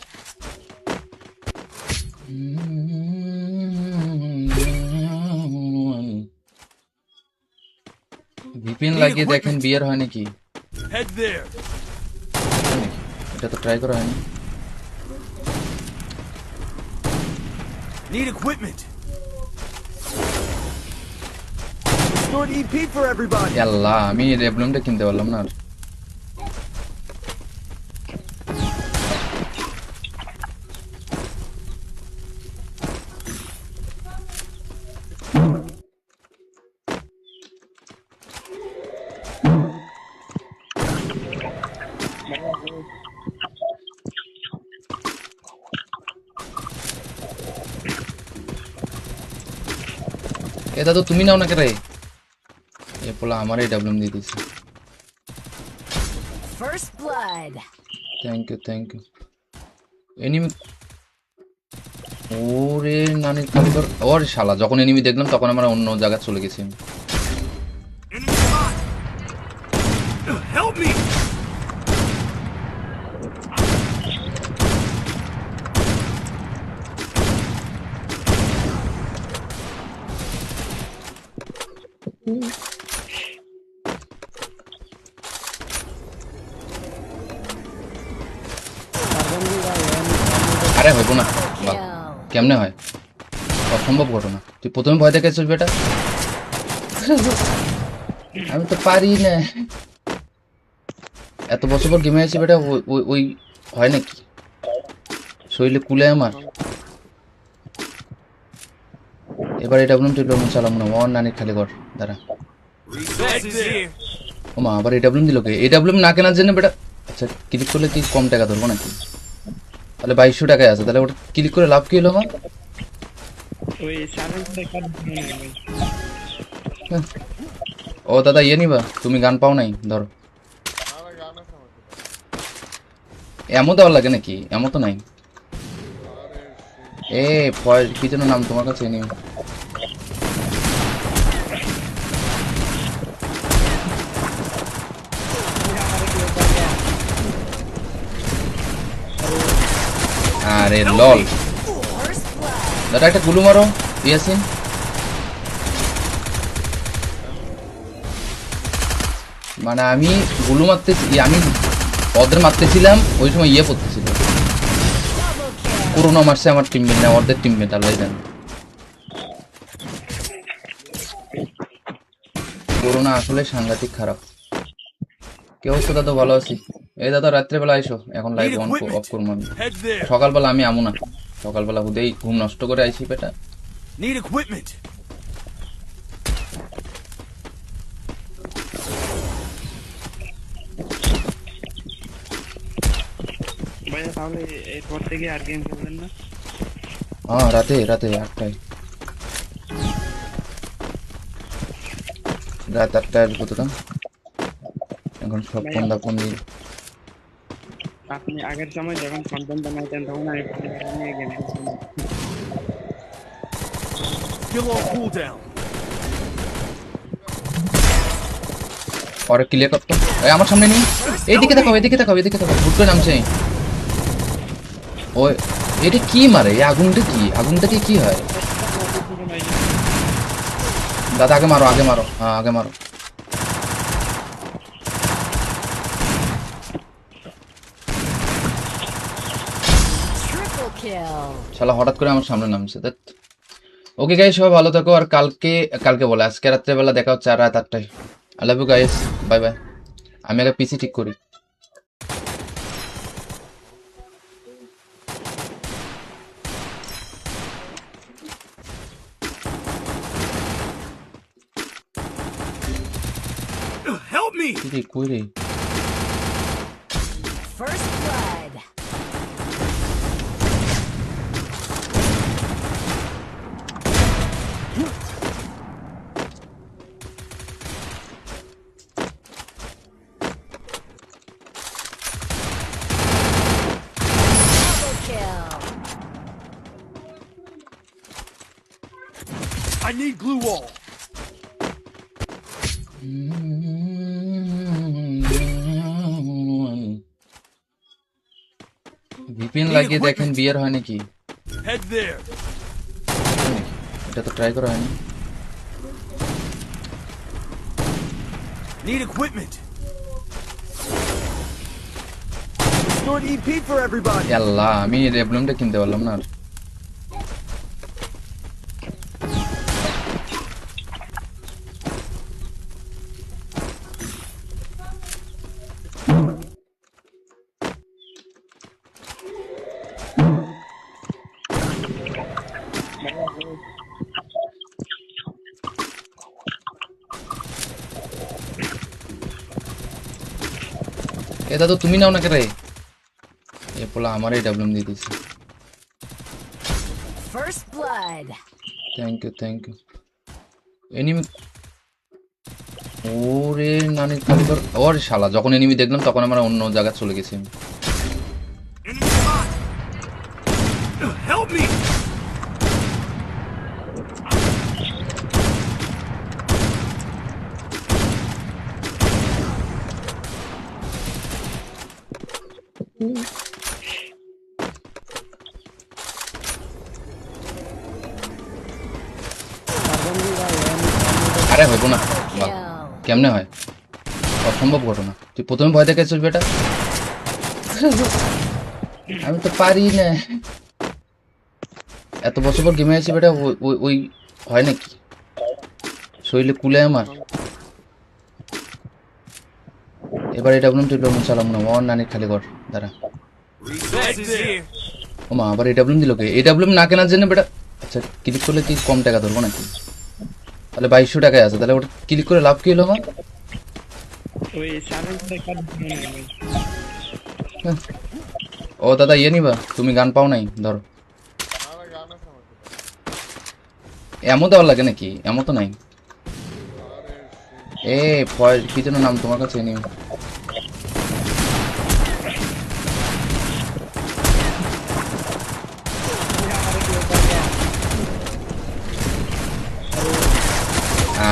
VPN লাগিয়ে দেখেন বিয়ার হয় নাকি Head there. এটা তো ট্রাই করা হয়নি Need equipment. Stored EP for everybody. আল্লাহ আমি রেবলমটা কিনতে পারলাম না আর এটা তো তুমি নাও না কে রে এ পোলা আমার এই ডাবলুম দিয়ে দিছে First blood. Thank you enemy ওরে নানির কারিগর, ওর শালা, যখন এনিমি দেখলাম তখন আমরা অন্য জায়গায় চলে গেছি। Enemy spot. Help me! আরে হইব না, বাহ, Kill. কেমনে হয়? অসম্ভব ঘটনা। তুই প্রথমে ভয় দেখেছিস বেটা? আমি তো পারি না। এত বছর পর গেমে আছি বেটা, ওই হয় নাকি? শরীরে কুলে আমার। এবার এটা বলুন, তুই বলুন চালাম না, ওর নানির খালি ঘর। দাঁড়া, Resources here. ও মা, আবার এটা বলুন দিল কে? এটা বলুন না কেনার জন্য বেটা। আচ্ছা, ক্লিক করলে কি কম টাকা ধরবো নাকি? তাহলে 2200 টাকায় আছে, তাহলে ওটা ক্লিক করে লাভ কি হলো আমার? ওই সাইলেন্সটা কাট দিয়ে নেই ভাই। ও দাদা, ইয়ে নিবা? তুমি গান পাও নাই? ধরো। এমন দেওয়ার লাগে নাকি? এমন তো নাই। এ কি যেন নাম তোমার কাছে নিও। আরে লল, First blood. দাদা একটা গুলু মারো ইয়াসিন। মানে আমি গুলু মারতেছি, আমি ওদের মারতেছিলাম, ওই সময় ইয়ে পড়তেছিল। Double kill. পুরোনো মারছে আমার টিমমেট, না ওদের টিমমেট, আল্লাহ জানে। পুরোনো আসলে সাংঘাতিক খারাপ। কে অবস্থা দাদা? ভালো আছি। এই দাদা রাত্রেবেলা আইসো, এখন লাইভ অন অফ করবো আমি। Head there. সকালবেলা আমি আমু না, সকালবেলা হুদেই ঘুম নষ্ট করে আইসি বেটা। Need equipment. ভাইয়া তাহলে এরপর থেকে আর গেম খেলবেন না? হ্যাঁ, রাতে 8টায়, রাত 8টায় বুঝতাম। এখন সব ফোন আপনি আগের সময় যখন কন্টেন্ট বানাইতেন তখন আমি নিয়ে গেম খেলতাম। Kill all cooldown. পরে ক্লিয়ার করতো। এই আমার সামনে নেই, এইদিকে দেখাও, এদিকে দেখাও, এদিকে দেখাও, হুট করে নামছে। ওই এটা কি মারে? এই আগুনটা কি? আগুনটাকে কি হয়? দাদা আগে মারো, আগে মারো, হ্যাঁ আগে মারো। Triple kill. শালা হঠাৎ করে আমার সামনে নামছে। ওকে গাইস, সবাই ভালো থাকো। আর কালকে বলে আজকে রাত্রেবেলা দেখা হচ্ছে আর রাত 8টায়। I love you guys, bye bye. আমি আগে পিসি ঠিক করি। Help me! কই রে? First blood. Double kill. I need glue wall. VPN লাগিয়ে দেখেন বিয়ার হয় নাকি? Head there. এটা তো ট্রাই করা হয়নি। Need equipment. Stored EP for everybody. আল্লাহ, আমি রেবলুমটা কিনতে পারলাম না। এ দাদু তুমি নাও না কে রে? এ পোলা আমার এই ডাবলুম দিয়ে দিয়েছে। First blood. Thank you. Enemy, ওরে নানির কারিগর, ওর শালা, যখন এনিমি দেখলাম তখন আমরা অন্য জায়গায় চলে গেছি। Enemy spot. Help me! আরে হইব না বাহ, Kill. কেমনে হয়? অসম্ভব ঘটনা। তুই প্রথমে ভয় দেখাইছিস বেটা। আমি তো পারি না। এত বছর পর গেমে আছি বেটা, ওই হয় নাকি? শরীরে কুলে আমার। এবার এটা বলুন তুই প্রবলেম চালাম না, আমার নানির খালি কর দাঁড়া। Resources here. ও মা, আবার এটা বলুন দিল কে? এটা বলুন না কেনার জন্য বেটা। আচ্ছা, ক্লিক করলে কি কম টাকা ধরবো নাকি? তাহলে 2200 টাকায় আছে, তাহলে ওটা ক্লিক করে লাভ কি হলো আমার? ওই সাইলেন্সটা কাট দিয়ে নেবে। ও দাদা ইয়ে নিবা, তুমি গান পাও নাই ধরো। এমন দেওয়ার লাগে নাকি? এমন তো নাই। এ কি যেন নাম তোমার কাছে নিও।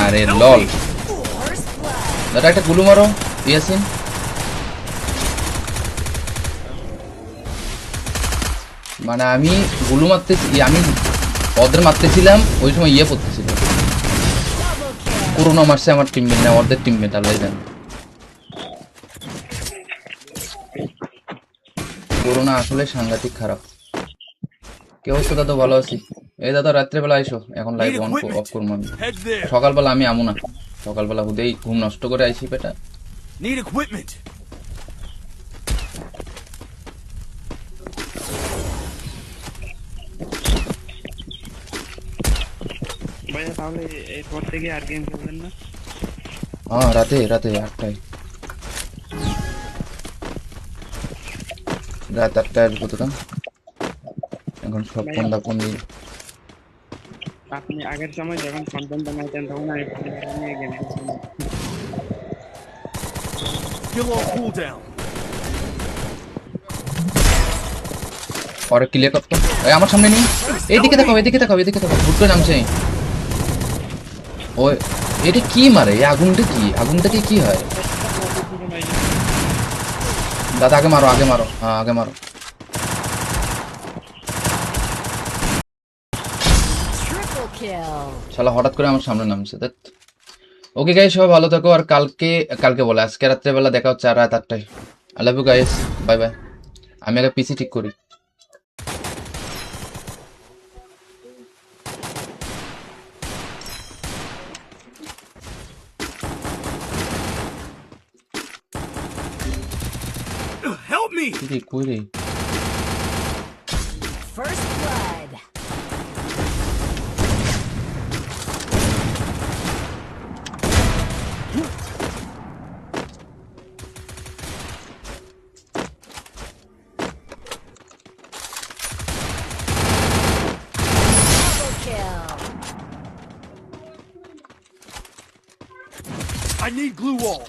আরে লল First blood. দাদা, একটা গুলু মারো ইয়াসিন। মানে আমি গুলু মারতেছি, আমি ওদের মারতেছিলাম ওই সময় ইয়ে পড়তেছিল। Double kill. করোনা মারছে আমার টিমমেট না ওদের টিমমেট, আল্লাহ জানে। করোনা আসলে সাংঘাতিক খারাপ। কি অবস্থা দাদা? ভালো আছি। এই দাদা রাত্রেবেলা আইসো, এখন লাইভ অন অফ করবো আমি। Head there. সকালবেলা আমি আমু না, সকালবেলা হুদেই ঘুম নষ্ট করে আইসি বেটা। Need equipment. ভাইয়া তাহলে এরপর থেকে আর গেম খেলবেন না? হ্যাঁ, রাতে 8টায়, রাত 8টায় আসবো তো। এখন সব ফোনটা ফোন দিয়ে আপনি আগের সময় যখন কন্টেন্ট বানাইতেন তখন আমি পরিবার নিয়ে গেম খেলতাম। Skill on cooldown. পরে ক্লিয়ার করতো। এই আমার সামনে নেই, এইদিকে দেখো, এদিকে দেখো, এদিকে দেখো, ভুট করে নামছে। ওই এটা কি মারে? এই আগুনটা কি? আগুনটাকে কি হয়? দাদা আগে মারো, আগে মারো, হ্যাঁ আগে মারো। Triple kill. শালা হঠাৎ করে আমার সামনে নামছে। ওকে গাইস, সবাই ভালো থাকো। আর কালকে বলে আজকে রাত্রেবেলা দেখা হচ্ছে আর রাত 8টায়। I love you guys, bye bye. আমি আগে পিসি ঠিক করি। Help me. কি কই রে? First blood. Double kill. I need glue wall.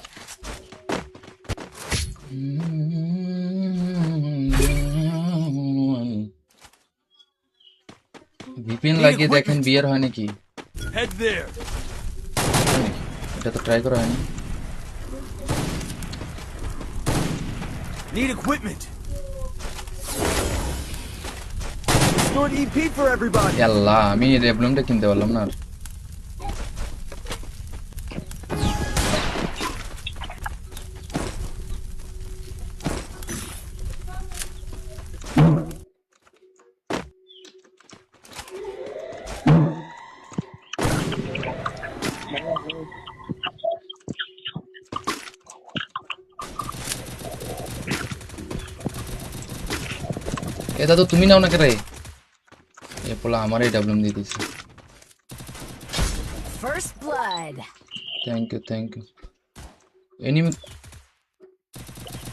VPN লাগিয়ে দেখেন বিয়ার হয় নাকি? Head there. এটা তো ট্রাই করা হয়নি। Need equipment. Stored EP for everybody. আল্লাহ, আমি রেবলুমটা কিনতে পারলাম না। আর এ দাদু তুমি নাও না কে রে? এ পোলা আমার এই ডাবলুম দিয়ে দিয়েছে। First blood. Thank you. Enemy,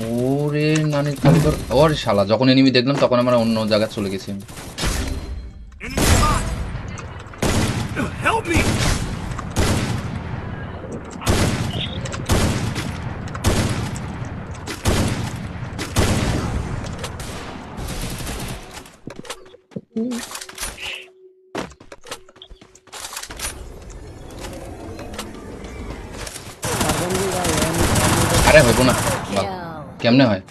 ওরে নানির খালি কর। ওরে শালা, যখন এনিমি দেখলাম তখন আমরা অন্য জায়গায় চলে গেছি। Enemy spot. Help me. আরে হইব না বাহ, Kill. কেমনে হয়?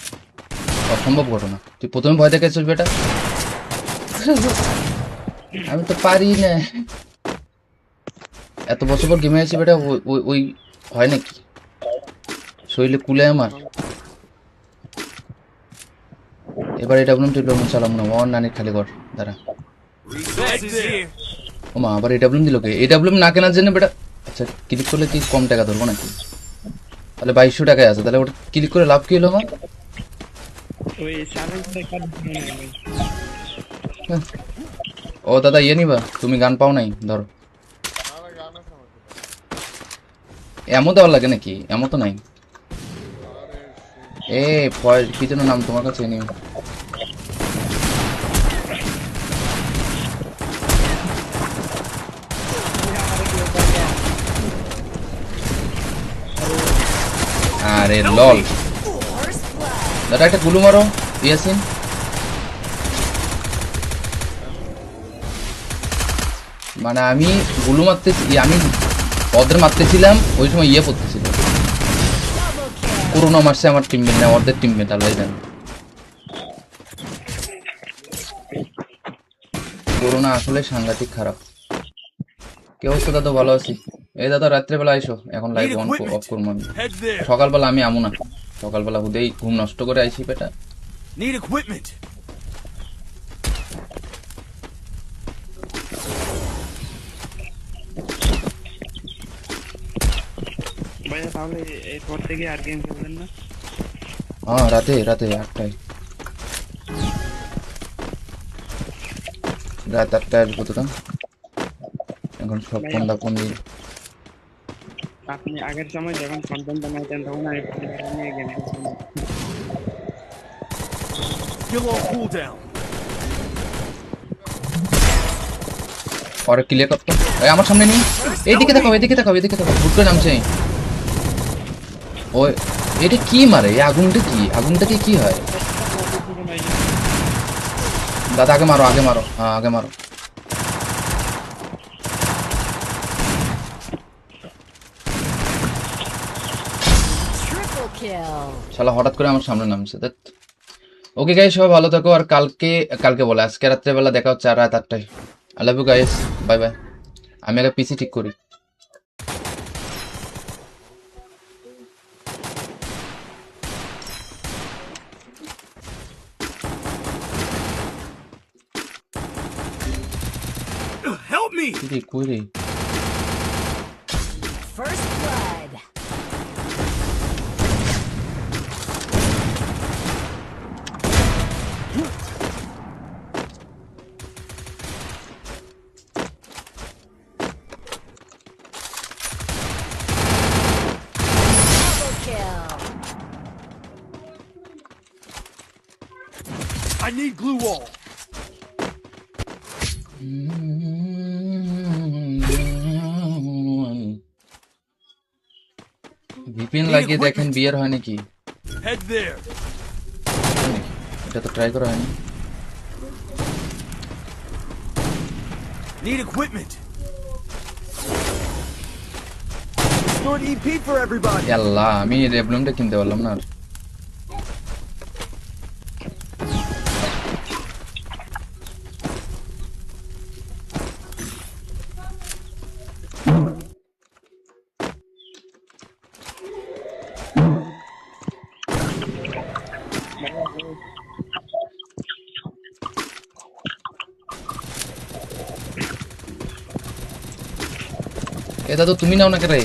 অসম্ভব ঘটনা। তুই প্রথমে ভয় দেখাইছিস বেটা। আমি তো পারি না। এত বছর পর গেমে আছি বেটা, ওই ওই ওই হয় নাকি? শরীরে কুলে আমার। এবার এটা বলুন টিপ্লম চালাম না, ওর নানির খালি ঘর দাঁড়া। Resources here. ও মা, আবার এডাব্লিউএম দিল কে? এডাব্লিউএম না কেনার জন্য বেটা। আচ্ছা, ক্লিক করলে কি কম টাকা ধরবো নাকি? তাহলে 2200 টাকায় আছে, তাহলে ওটা ক্লিক করে লাভ কি হলো আমার? ওই সার্ভিসটা কাট দিই না ভাই। হ্যাঁ। ও দাদা ইয়ে নিবা, তুমি গান পাও নাই, ধরো। এমন দেওয়ার লাগে নাকি? এমন তো নাই। এ কি যেন নাম তোমার কাছে নিও। আরে লল First blood. দাদা, একটা গুলু মারো ইয়াসিন। মানে আমি গুলু মারতেছি, আমি ওদের মারতেছিলাম, ওই সময় ইয়ে পড়তেছিল। Double kill. করোনা মারছে আমার টিমমেট, না ওদের টিমমেট, আল্লাহ জানে। করোনা আসলে সাংঘাতিক খারাপ। কি অবস্থা দাদা? ভালো আছি। এই দাদা রাত্রেবেলা আইসো, এখন লাইভ অন অফ করবো আমি। Head there. সকালবেলা আমি আমু না, সকালবেলা হুদেই ঘুম নষ্ট করে আইসি বেটা। Need equipment. ভাইয়া তাহলে এরপর থেকে আর গেম খেলবেন না? হ্যাঁ, রাতে রাতে 8টায়, রাত 8টায় আসবো তোরা। এখন সব ফোনটা ফোন দিয়ে আপনি আগের সময় যখন কন্টেন্ট বানাইতেন তখন আমি পরিবার নিয়ে গেম খেলতাম। Skill on cooldown. পরে ক্লিয়ার করতো। এই আমার সামনে নেই, এইদিকে দেখো, এদিকে দেখো, এদিকে দেখো, ভুট করে নামছে। ওই এটা কি মারে? এই আগুনটা কি? আগুনটাকে কি হয়? দাদা আগে মারো, আগে মারো, হ্যাঁ আগে মারো। Triple kill. শালা হঠাৎ করে আমার সামনে নামছে। দেখ, ওকে গাইস, সবাই ভালো থাকো। আর কালকে কালকে বলে আজকে রাত্রেবেলা দেখা হচ্ছে আর রাত 8টায়। I love you guys, bye bye. আমি একটা পিসি ঠিক করি। Help me. কি রে, কই রে? First blood. Double kill. I need glue wall. VPN লাগিয়ে দেখেন বিয়ার হয় নাকি? Head there. এটা তো ট্রাই করা হয়নি। Need equipment. Stored EP for everybody. আল্লাহ, আমি রেবলুমটা কিনতে পারলাম না আর। এ দাদু তুমি নাও না কে রে?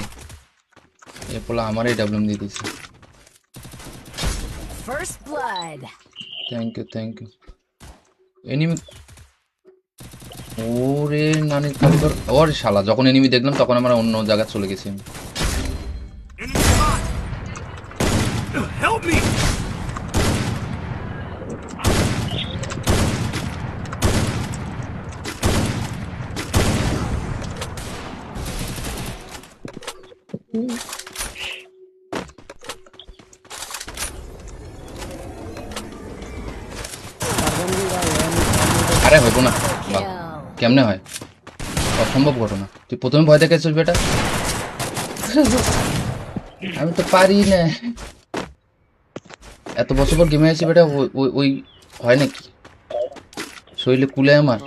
এ পোলা আমারই ডাবলুম দিয়ে দিছে। First blood. Thank you, thank you. Enemy, ওরে নানি খালি কর। ওরে শালা, যখন এনিমি দেখলাম তখন আমরা অন্য জায়গায় চলে গেছি। Enemy spot. Help me. আরে হইব না, বাহ, Kill. কেমনে হয়? অসম্ভব ঘটনা। তুই প্রথমে ভয় দেখাইছিস বেটা। আমি তো পারি না। এত বছর পর গেমে আছি বেটা, ওই হয় নাকি? শরীরে কুলে আমার।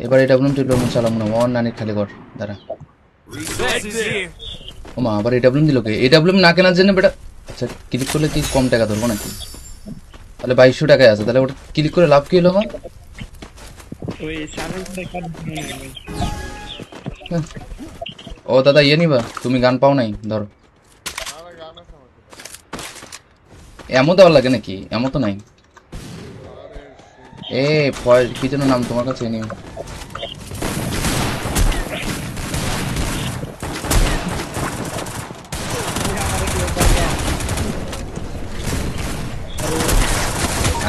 এবার এটা বলুন টিপ্লম চালাম না ওয়ান নানি খালি কর দাঁড়া Resources here. ও মা আবার এটা বলুন দিল কে এটা বলুন না কেনার জন্য বেটা আচ্ছা ক্লিক করলে কি কম টাকা ধরবো নাকি তাহলে 2200 টাকায় আছে তাহলে ওটা ক্লিক করে লাভ কি হলো আমার ওই সাইলেন্সার কাট দিয়ে হ্যাঁ। ও দাদা ইয়ে নিবা তুমি গান পাও নাই ধরো এমন দেওয়ার লাগে নাকি এমন তো নাই এ কি যেন নাম তোমার কাছে নিও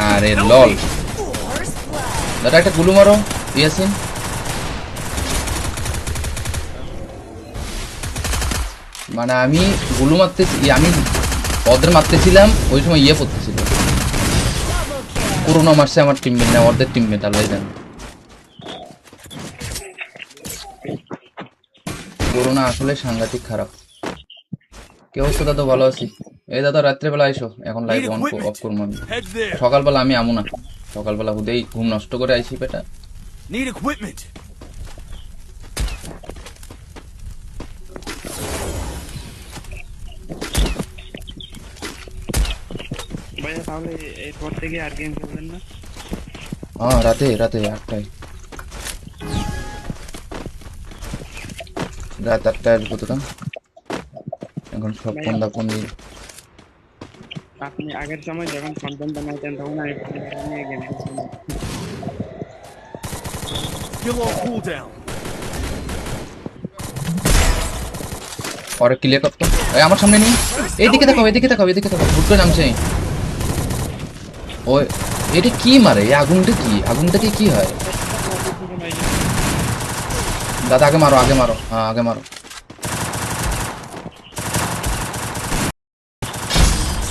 আরে লল First blood. দাদা একটা গুলু মারো ইয়াসিন মানে আমি গুলু মারতে আমি ওদের মারতেছিলাম ওই সময় ইয়ে পড়তেছিল Double kill. পুরোনো মারছে আমার টিমমেট না ওদের টিমমেট আল্লাহ জানে করোনা আসলে সাংঘাতিক খারাপ কি অবস্থা দাদা ভালো আছি এই দাদা রাত্রেবেলা আইসো এখন লাইভ অন অফ করবো আমি Head there. সকালবেলা আমি আমু না সকালবেলা হুদেই ঘুম নষ্ট করে আইছি বেটা Need equipment. ভাইয়া তাহলে এরপর থেকে আর গেম খেলবেন না? হ্যাঁ রাতে রাতে 8টায় রাত 8টায় কতটা এখন সব ফোন কন্দি আপনি আগের সময় যখন কন্টেন্ট বানাইতেন তখন আমি নিয়ে গেম খেলছিলাম। Skill on cooldown. পরে ক্লিয়ার করতো এই আমার সামনে নেই এইদিকে দেখো এদিকে দেখো এদিকে দেখো ভুট করে নামছে ওই এটা কি মারে এই আগুনটা কি কি হয় দাদা আগে মারো হ্যাঁ আগে মারো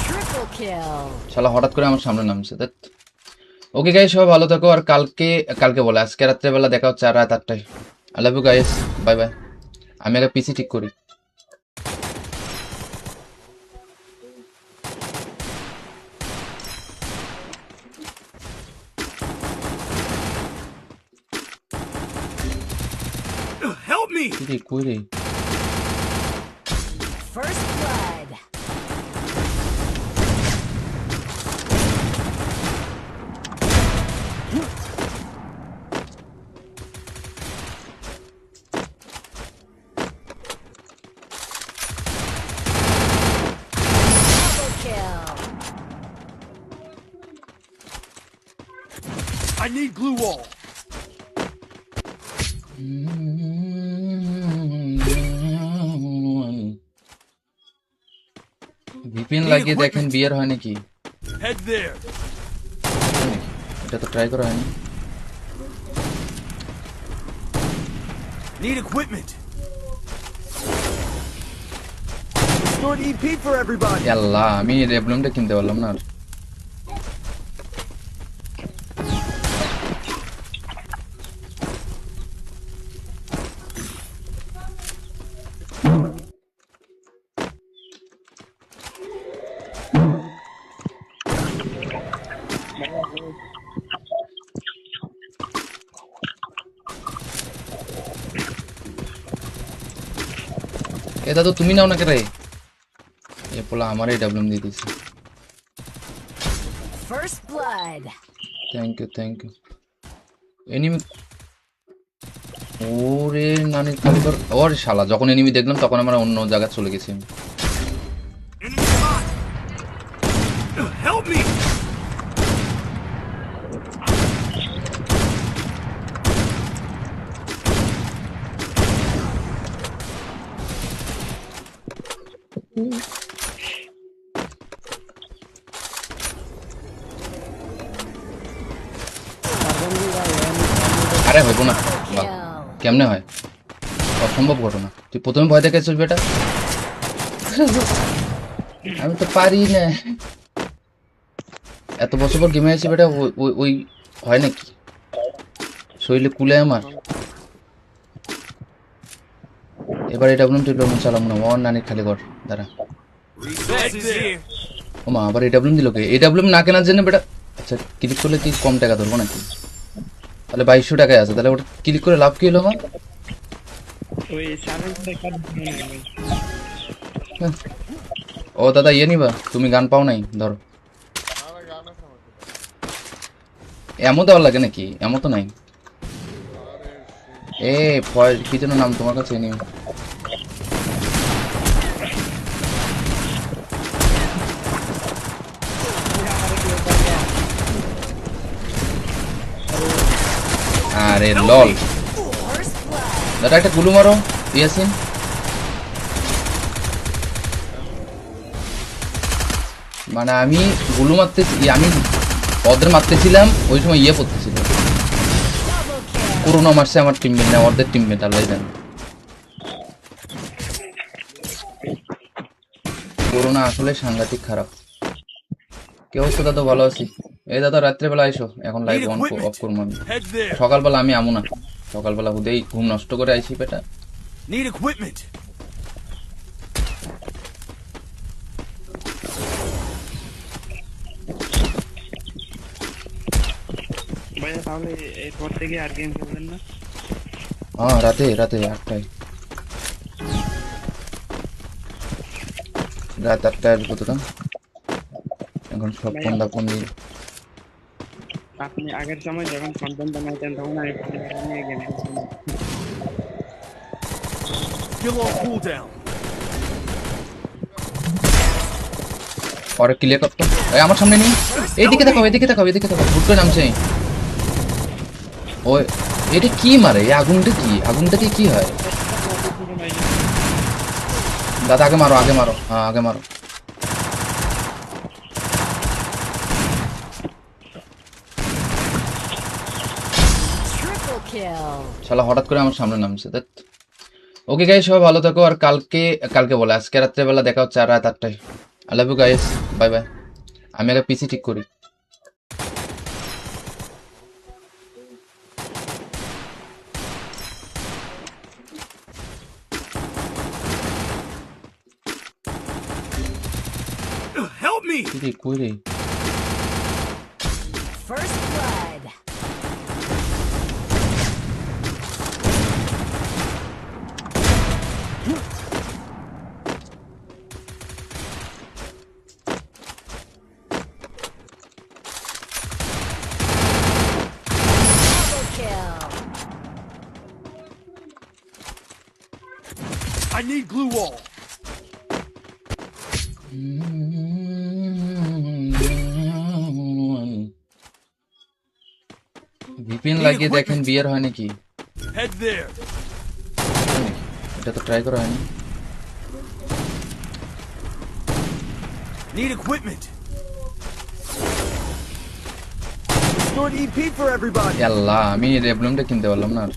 Triple kill. শালা হঠাৎ করে আমার সামনে নামছে দেখ ওকে গাইস সবাই ভালো থাকো আর কালকে বলে আজকে রাত্রেবেলা দেখা হচ্ছে আর রাত 8টায় I love you guys bye bye আমি আগে পিসি ঠিক করি Help me. কি কই রে First blood. Double kill. I need glue wall. VPN লাগিয়ে দেখেন বিয়ার হয় নাকি Head there. এটা তো ট্রাই করা হয়নি Need equipment. Stored EP for everybody. আল্লাহ আমি রেবলুমটা কিনতে পারলাম না আর এ দাদু তুমি নাও না কে রে এ পোলা আমারই ডাবলুম দিয়ে দিছে First blood. Thank you enemy ওরে নানি খালি কর ওরে শালা যখন এনিমি দেখলাম তখন আমরা অন্য জায়গায় চলে গেছি আমি। Enemy spot. Help me. আরে হইব না বাহ, Kill. কেমনে হয় অসম্ভব ঘটনা তুই প্রথমে ভয় দেখাইছিস বেটা আমি তো পারি না এত বছর পর গেমে আছি বেটা ওই হয় নাকি শরীরে কুলে আমার এবার এটা বলুন টিপ্লম চালাম না ওয়ান নানি খালি কর দাঁড়া Resources here. ও মা আবার এটা বলুন দিল কে এটা বলুন না কেনার জন্য বেটা আচ্ছা ক্লিক করলে কি কম টাকা ধরবো নাকি তাহলে 2200 টাকায় আছে, তাহলে ওটা ক্লিক করে লাভ কি হলো আমার? ওই সাইলেন্সটা কাট দিয়ে নেবে। হ্যাঁ। ও দাদা ইয়ে নিবা, তুমি গান পাও নাই, ধরো। এমন দেওয়ার লাগে নাকি? এমন তো নাই। এ কি যেন নাম তোমার কাছে নিও। আরে লল First blood. দাদা একটা গুলু মারো ইয়াসিন। মানে আমি গুলু মারতেছি, আমি ওদের মারতেছিলাম ওই সময় ইয়ে পড়তেছিল, Double kill. করোনা মারছে আমার টিমমেট না ওদের টিমমেট, আল্লাহ জানে। করোনা আসলে সাংঘাতিক খারাপ। কে অবস্থা দাদা? ভালো আছি। এই দাদা রাত্রেবেলা আইসো, এখন লাইভ অন অফ করবো আমি। Head there. সকালবেলা আমি আমু না, সকালবেলা হুদেই ঘুম নষ্ট করে আইসি বেটা। Need equipment. ভাইয়া তাহলে এরপর থেকে আর গেম খেলবেন না? হ্যাঁ রাতে রাতে 8টায়, রাত 8টায় আসবো তোরা। এখন সব ফোন দিয়ে আপনি আগের সময় যখন কন্টেন্ট বানাইতেন তখন আমি নিয়ে গেম খেলছিলাম। Skill on cooldown. পরে ক্লিয়ার করতো। এই আমার সামনে নেই, এইদিকে দেখাও এদিকে দেখাও এদিকে দেখাও, ভুট করে নামছে। ওই এটা কি মারে? এই আগুনটা কি? আগুনটাকে কি হয়? দাদা আগে মারো আগে মারো, হ্যাঁ আগে মারো। Triple kill. শালা হঠাৎ করে আমার সামনে নামছে। ওকে গাইস, সবাই ভালো থাকো। আর কালকে কালকে বলে আজকে রাত্রেবেলা দেখা হচ্ছে আর রাত 8টায়। I love you guys, bye bye. আমি আগে পিসি ঠিক করি। Help me. কি রে কই রে? First blood. Double kill. I need glue wall. VPN লাগিয়ে দেখেন বিয়ার হয় নাকি? Head there. এটা তো ট্রাই করা হয়নি। Need equipment. Stored EP for everybody. আল্লাহ আমি রেবলমটা কিনতে পারলাম না আর।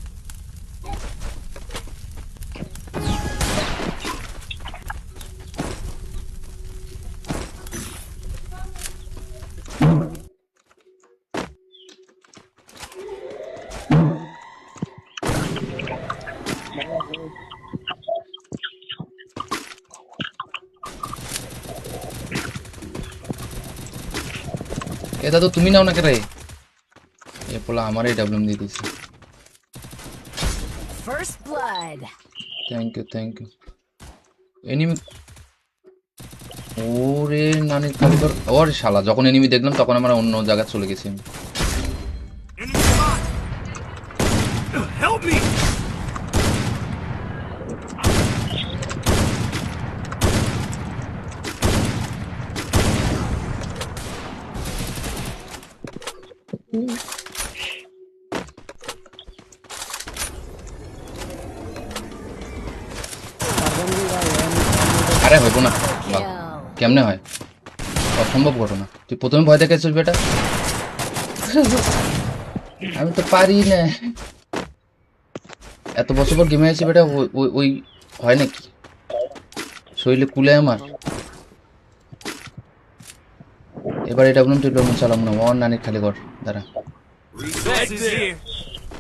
এটা তো তুমি নাও না কে রে? এ পোলা আমারই ডাবলুম দিয়ে দিছে। First blood. Thank you. Enemy ওরে নানি কালিকর। ওরে শালা যখন এনিমি দেখলাম তখন আমরা অন্য জায়গায় চলে গেছি। Enemy spot. Help me. আরে হইব না, Kill. কেমনে হয়? অসম্ভব ঘটনা। তুই প্রথমে ভয় দেখাইছিস বেটা। আমি তো পারি না। এত বছর পর গেমে আছি বেটা, ওই হয় নাকি? শরীরে কুলে আমার। এবার এটা বলুন তুই ডাবলুম চালাম না, ওর নানির খালি ঘর দাঁড়া। Resources here.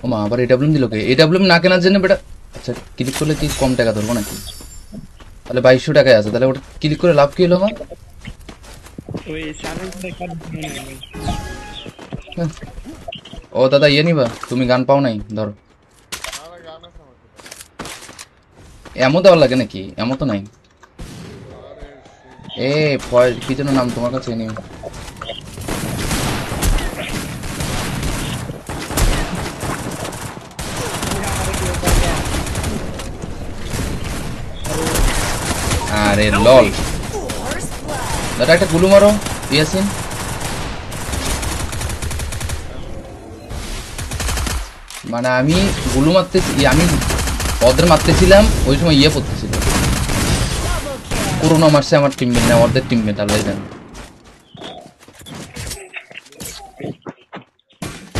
ও মা আবার এটা বলুন দিল কে? এটা বলুন না কেনার জন্য বেটা। আচ্ছা ক্লিক করলে কি কম টাকা ধরবো নাকি? তাহলে 2200 টাকায় আছে, তাহলে ওটা ক্লিক করে লাভ কি হলো আমার? ওই সাইলেন্সটা কাট দিয়ে নেবে। হ্যাঁ। ও দাদা ইয়ে নিবা, তুমি গান পাও নাই, ধরো। এমন দেওয়ার লাগে নাকি? এমন তো নাই। এ কি যেন নাম তোমার কাছে নিও। আরে লল, First blood. দাদা একটা গুলু মারো ইয়াসিন। মানে আমি গুলু মারতেছি, আমি ওদের মারতেছিলাম, ওই সময় ইয়ে পড়তেছিল। Double kill. পুরোনো মারছে আমার টিমমেট, না ওদের টিমমেট, আল্লাহ জানে।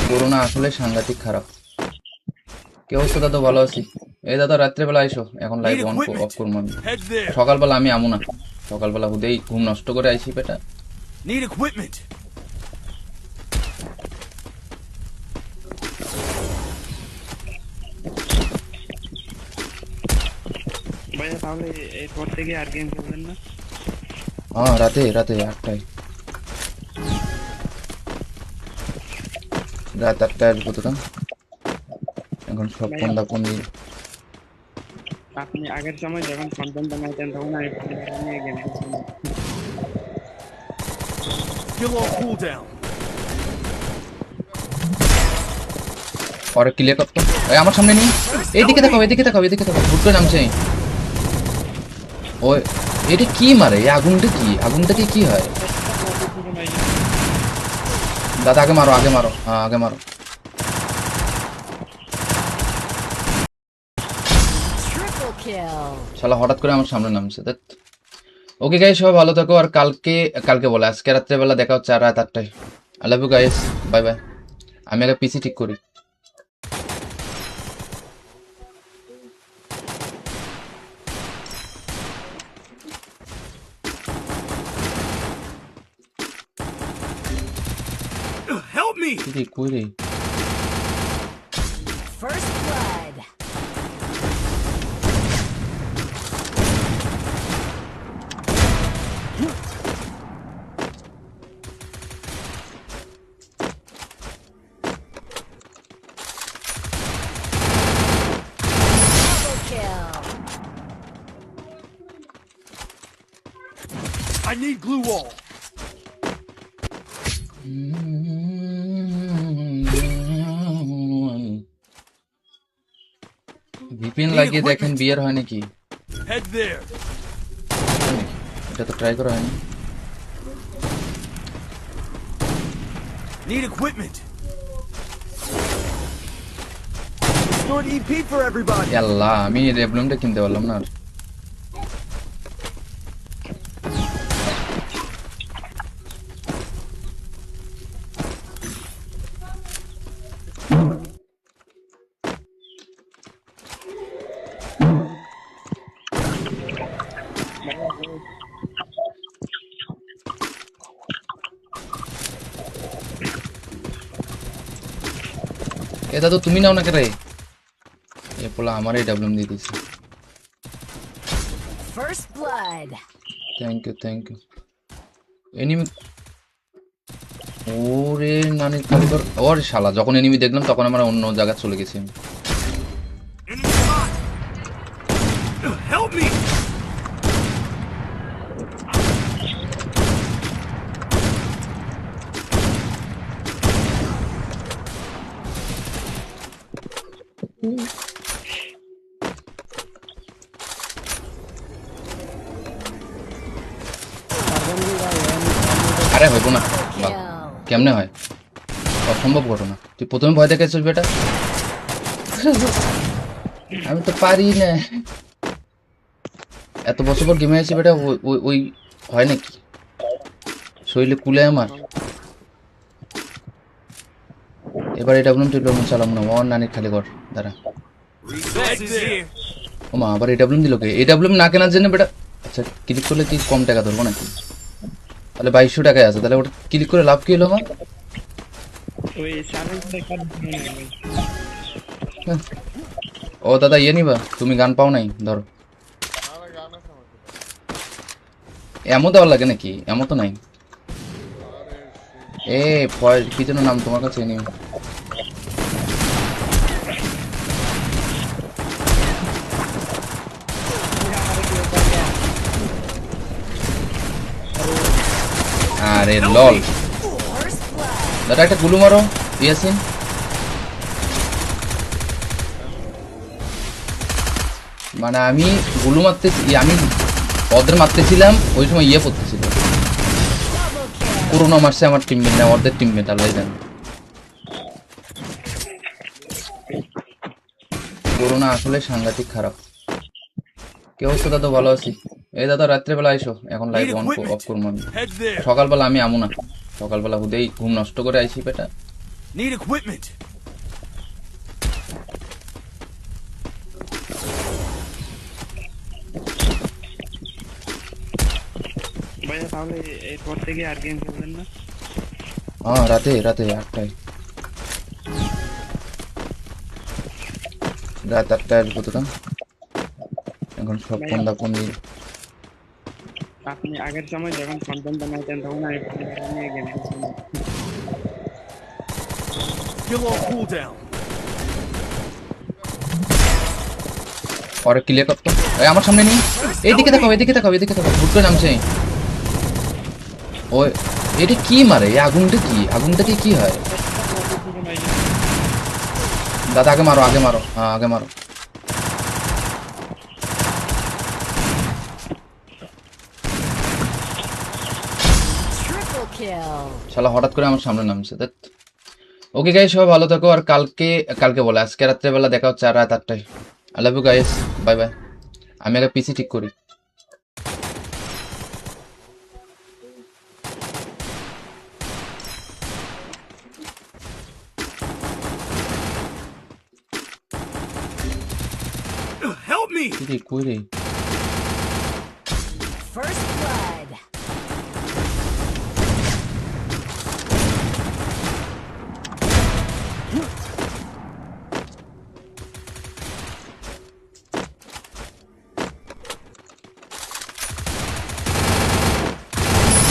পুরোনো আসলে সাংঘাতিক খারাপ। কি অবস্থা দাদা? ভালো আছি। এই দাদা রাত্রেবেলা আইসো, এখন লাইভ অন অফ করবো আমি। Head there. সকালবেলা আমি আমু না, সকালবেলা হুদেই ঘুম নষ্ট করে আইসি বেটা। Need equipment. ভাইয়া তাহলে এরপর থেকে আর গেম খেলবেন না? হ্যাঁ রাতে রাতে 8টায়, রাত 8টায় আসবো তো। এখন সব ফোনটা ফোন দিয়ে আপনি আগের সময় যখন কন্টেন্ট বানাইতেন তখন আমি পরিবার নিয়ে গেম খেলতাম। Skill on cooldown. পরে ক্লিয়ার করতো। এই আমার সামনে নেই, এইদিকে দেখাও, এদিকে দেখাও, এদিকে দেখাও, হুট করে নামছে। ওই এটা কি মারে? এই আগুনটা কি? আগুনটাকে কি হয়? দাদা আগে মারো, আগে মারো, হ্যাঁ আগে মারো। Triple kill. শালা হঠাৎ করে আমার সামনে নামছে। ওকে গাইস, সবাই ভালো থাকো। আর কালকে কালকে বলে আজকে রাত্রেবেলা দেখা হচ্ছে, আর রাত 8টায়। I love you guys, bye bye. আমি আগে পিসি ঠিক করি। Help me. কি রে, কই রে? First blood. Double kill. I need glue wall. VPN লাগিয়ে দেখেন বিয়ার হয় নাকি? Head there. এটা তো ট্রাই করা হয়নি। Need equipment. Stored EP for everybody. আল্লাহ, আমি রেবলুমটা কিনতে পারলাম না। আর এটা তো তুমি নাও না কে? এ পোলা আমারই ডাবলুম দিয়ে দিছে। First blood. Thank you, thank you. Enemy, ওরে নানির কারিগর। ওর শালা, যখন এনিমি দেখলাম তখন আমরা অন্য জায়গায় চলে গেছি। Enemy spot. Help me. আরে হইব না, Kill. কেমনে হয়? অসম্ভব ঘটনা। তুই প্রথমে ভয় দেখাইছিস বেটা। আমি তো পারি না। এত বছর পর গেমে আছি বেটা, ওই হয় নাকি? শরীরে কুলে আমার। এবার এটা বলুন, তুই লোন চালাম না, ওর নানির খালি ঘর। দাঁড়া, Resources here. ও মা, আবার এটা বলুন দিল কে? এটা বলুন না কেনার জন্য বেটা। আচ্ছা, ক্লিক করলে কি কম টাকা ধরবো নাকি? তাহলে 2200 টাকায় আছে, তাহলে ওটা ক্লিক করে লাভ কি হলো আমার? ওই সার্ভিসটা কাজ ও দাদা ইয়ে নিবা, তুমি গান পাও নাই, ধরো। এমন দেওয়ার লাগে নাকি? এমন তো নাই। এ কি যেন নাম তোমার কাছে নিও। আরে লল, First blood. দাদা একটা গুলু মারো ইয়াসিন। মানে আমি গুলু মারতেছি, আমি ওদের মারতেছিলাম ওই সময় ইয়ে পড়তেছিল, Double kill. পুরোনো মারছে আমার টিমমেট না ওদের টিমমেট, আল্লাহ জানে। পুরোনো আসলে সাংঘাতিক খারাপ। কে অবস্থা দাদা? ভালো আছি। এই দাদা রাত্রেবেলা আইসো, এখন লাইভ অন অফ করবো আমি। Head there. সকালবেলা আমি আমু না, সকালবেলা হুদেই ঘুম নষ্ট করে আইসি বেটা। Need equipment. ভাইয়া তাহলে এরপর থেকে আর গেম খেলবেন না? হ্যাঁ রাতে রাতে 8টায়, রাত 8টায় আসবো তো। এখন সব ফোন্দা ফোন্দি। আপনি আগের সময় যখন কন্টেন্ট বানাইতেন তখন আমি নিয়ে গেম খেলছিলাম। Kill all cooldown. পরে ক্লিয়ার করতো। এই আমার সামনে নেই, এইদিকে দেখাও এদিকে দেখাও এদিকে দেখাও, হুট করে নামছে। ওই এটা কি মারে? এই আগুনটা কি? আগুনটা কি হয়? দাদা আগে মারো, আগে মারো, হ্যাঁ আগে মারো। Triple kill. শালা হঠাৎ করে আমার সামনে নামছে। ওকে গাইস, সবাই ভালো থাকো। আর কালকে কালকে বলে আজকে রাত্রেবেলা দেখা হচ্ছে আর রাত 8টায়। I love you guys, bye bye. আমি আগে পিসি ঠিক করি। Help me. কি কই রে? First blood.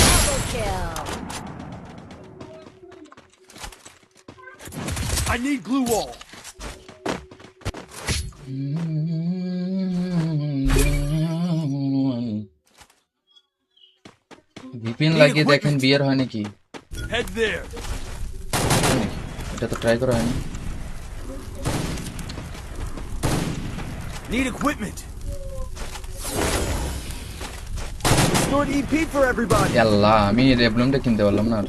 Double kill. I need glue wall. VPN লাগিয়ে দেখেন বিয়ার হয় নাকি? Head there. এটা তো ট্রাই করা হয়নি। Need equipment. Stored EP for everybody. আল্লাহ, আমি রেবলুমটা কিনতে পারলাম না। আর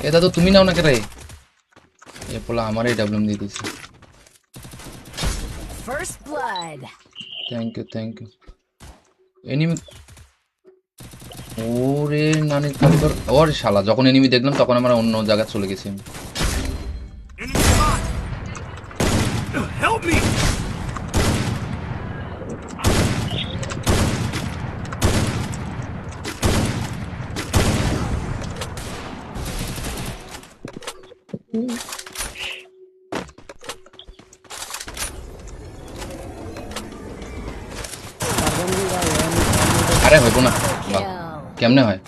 এ দাদু তুমি নাও না কে রে? এ পোলা আমার এই ডাবলুম দিয়ে দিয়েছে। First blood. Thank you thank you. Enemy, ওরে নানি কালকর, ওরে শালা যখন এনিমি দেখলাম তখন আমরা অন্য জায়গায় চলে গেছি। Enemy spot. Help me. আরে হইব না, বাহ, Kill. কেমনে হয়?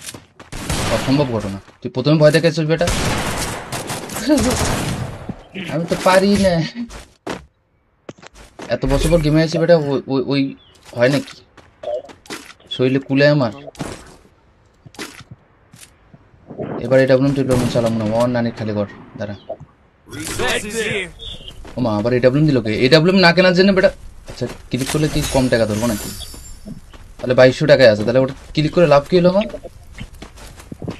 অসম্ভব ঘটনা। তুই প্রথমে ভয় দেখাইছিস বেটা। আমি তো পারি না। এত বছর পর গেমে আছি বেটা, ওই হয় নাকি? শরীরে কুলে আমার। এবার এটা বলুন তুই প্রবলেম চালাম না, আমার নানির খালি ঘর দাঁড়া। Resources here. ও মা, আবার এটা বলুন দিল কে? এটা বলুন না কেনার জন্য বেটা। আচ্ছা ক্লিক করলে কি কম টাকা ধরবো নাকি? তাহলে 2200 টাকায় আছে, তাহলে ওটা ক্লিক করে লাভ কি হলো আমার?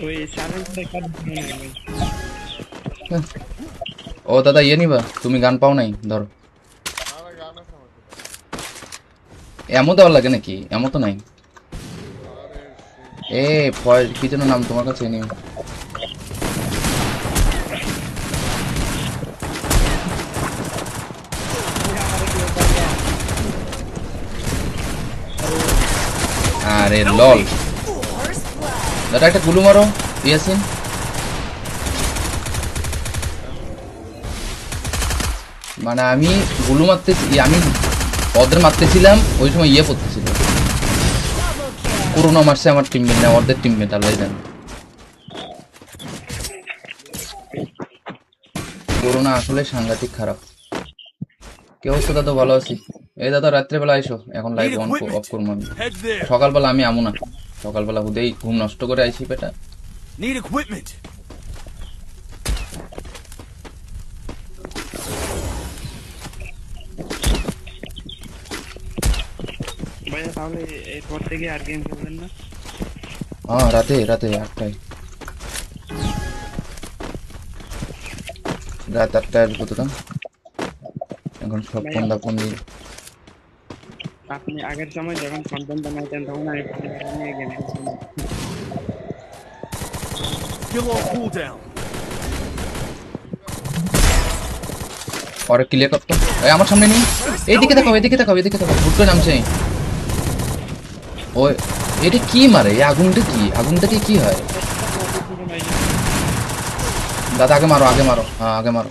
ওই সারেন্ডার কার্ড ও দাদা ইয়ে নিবা? তুমি গান পাও নাই? ধরো। এমন দেওয়ার লাগে নাকি? এমন তো নাই। এ কি যেন নাম তোমার কাছে নিও। আরে লল, First blood. দাদা একটা গুলু মারো ইয়াসিন। মানে আমি গুলু মারতেছি, আমি ওদের মারতেছিলাম ওই সময় ইয়ে পড়তেছিল, Double kill. করোনা মারছে আমার টিমমেট না ওদের টিমমেট, আল্লাহ জানে। করোনা আসলে সাংঘাতিক খারাপ। কে অবস্থা দাদা? ভালো আছি। এই দাদা রাত্রেবেলা আইসো, এখন লাইভ অন অফ করবো আমি। Head there. সকালবেলা আমি আমু না, সকালবেলা হুদেই ঘুম নষ্ট করে আইসি পেটা। Need equipment. ভাইয়া তাহলে এরপর থেকে আর গেম খেলবেন না? হ্যাঁ রাতে রাতে 8টায়, রাত 8টায় আসবো তো। এখন সব ফোন্দা ফোন্দি। আপনি আগের সময় যখন কন্টেন্ট বানাইতেন তখন আমি পরিবার নিয়ে গেম খেলছিলাম। Skill on cooldown. পরে ক্লিয়ার করতো। এই আমার সামনে নেই, এইদিকে দেখো এদিকে দেখো এদিকে দেখো, ভুট করে নামছে। ওই এটা কি মারে? এই আগুনটা কি? আগুনটাকে কি হয়? দাদা আগে মারো, আগে মারো, হ্যাঁ আগে মারো।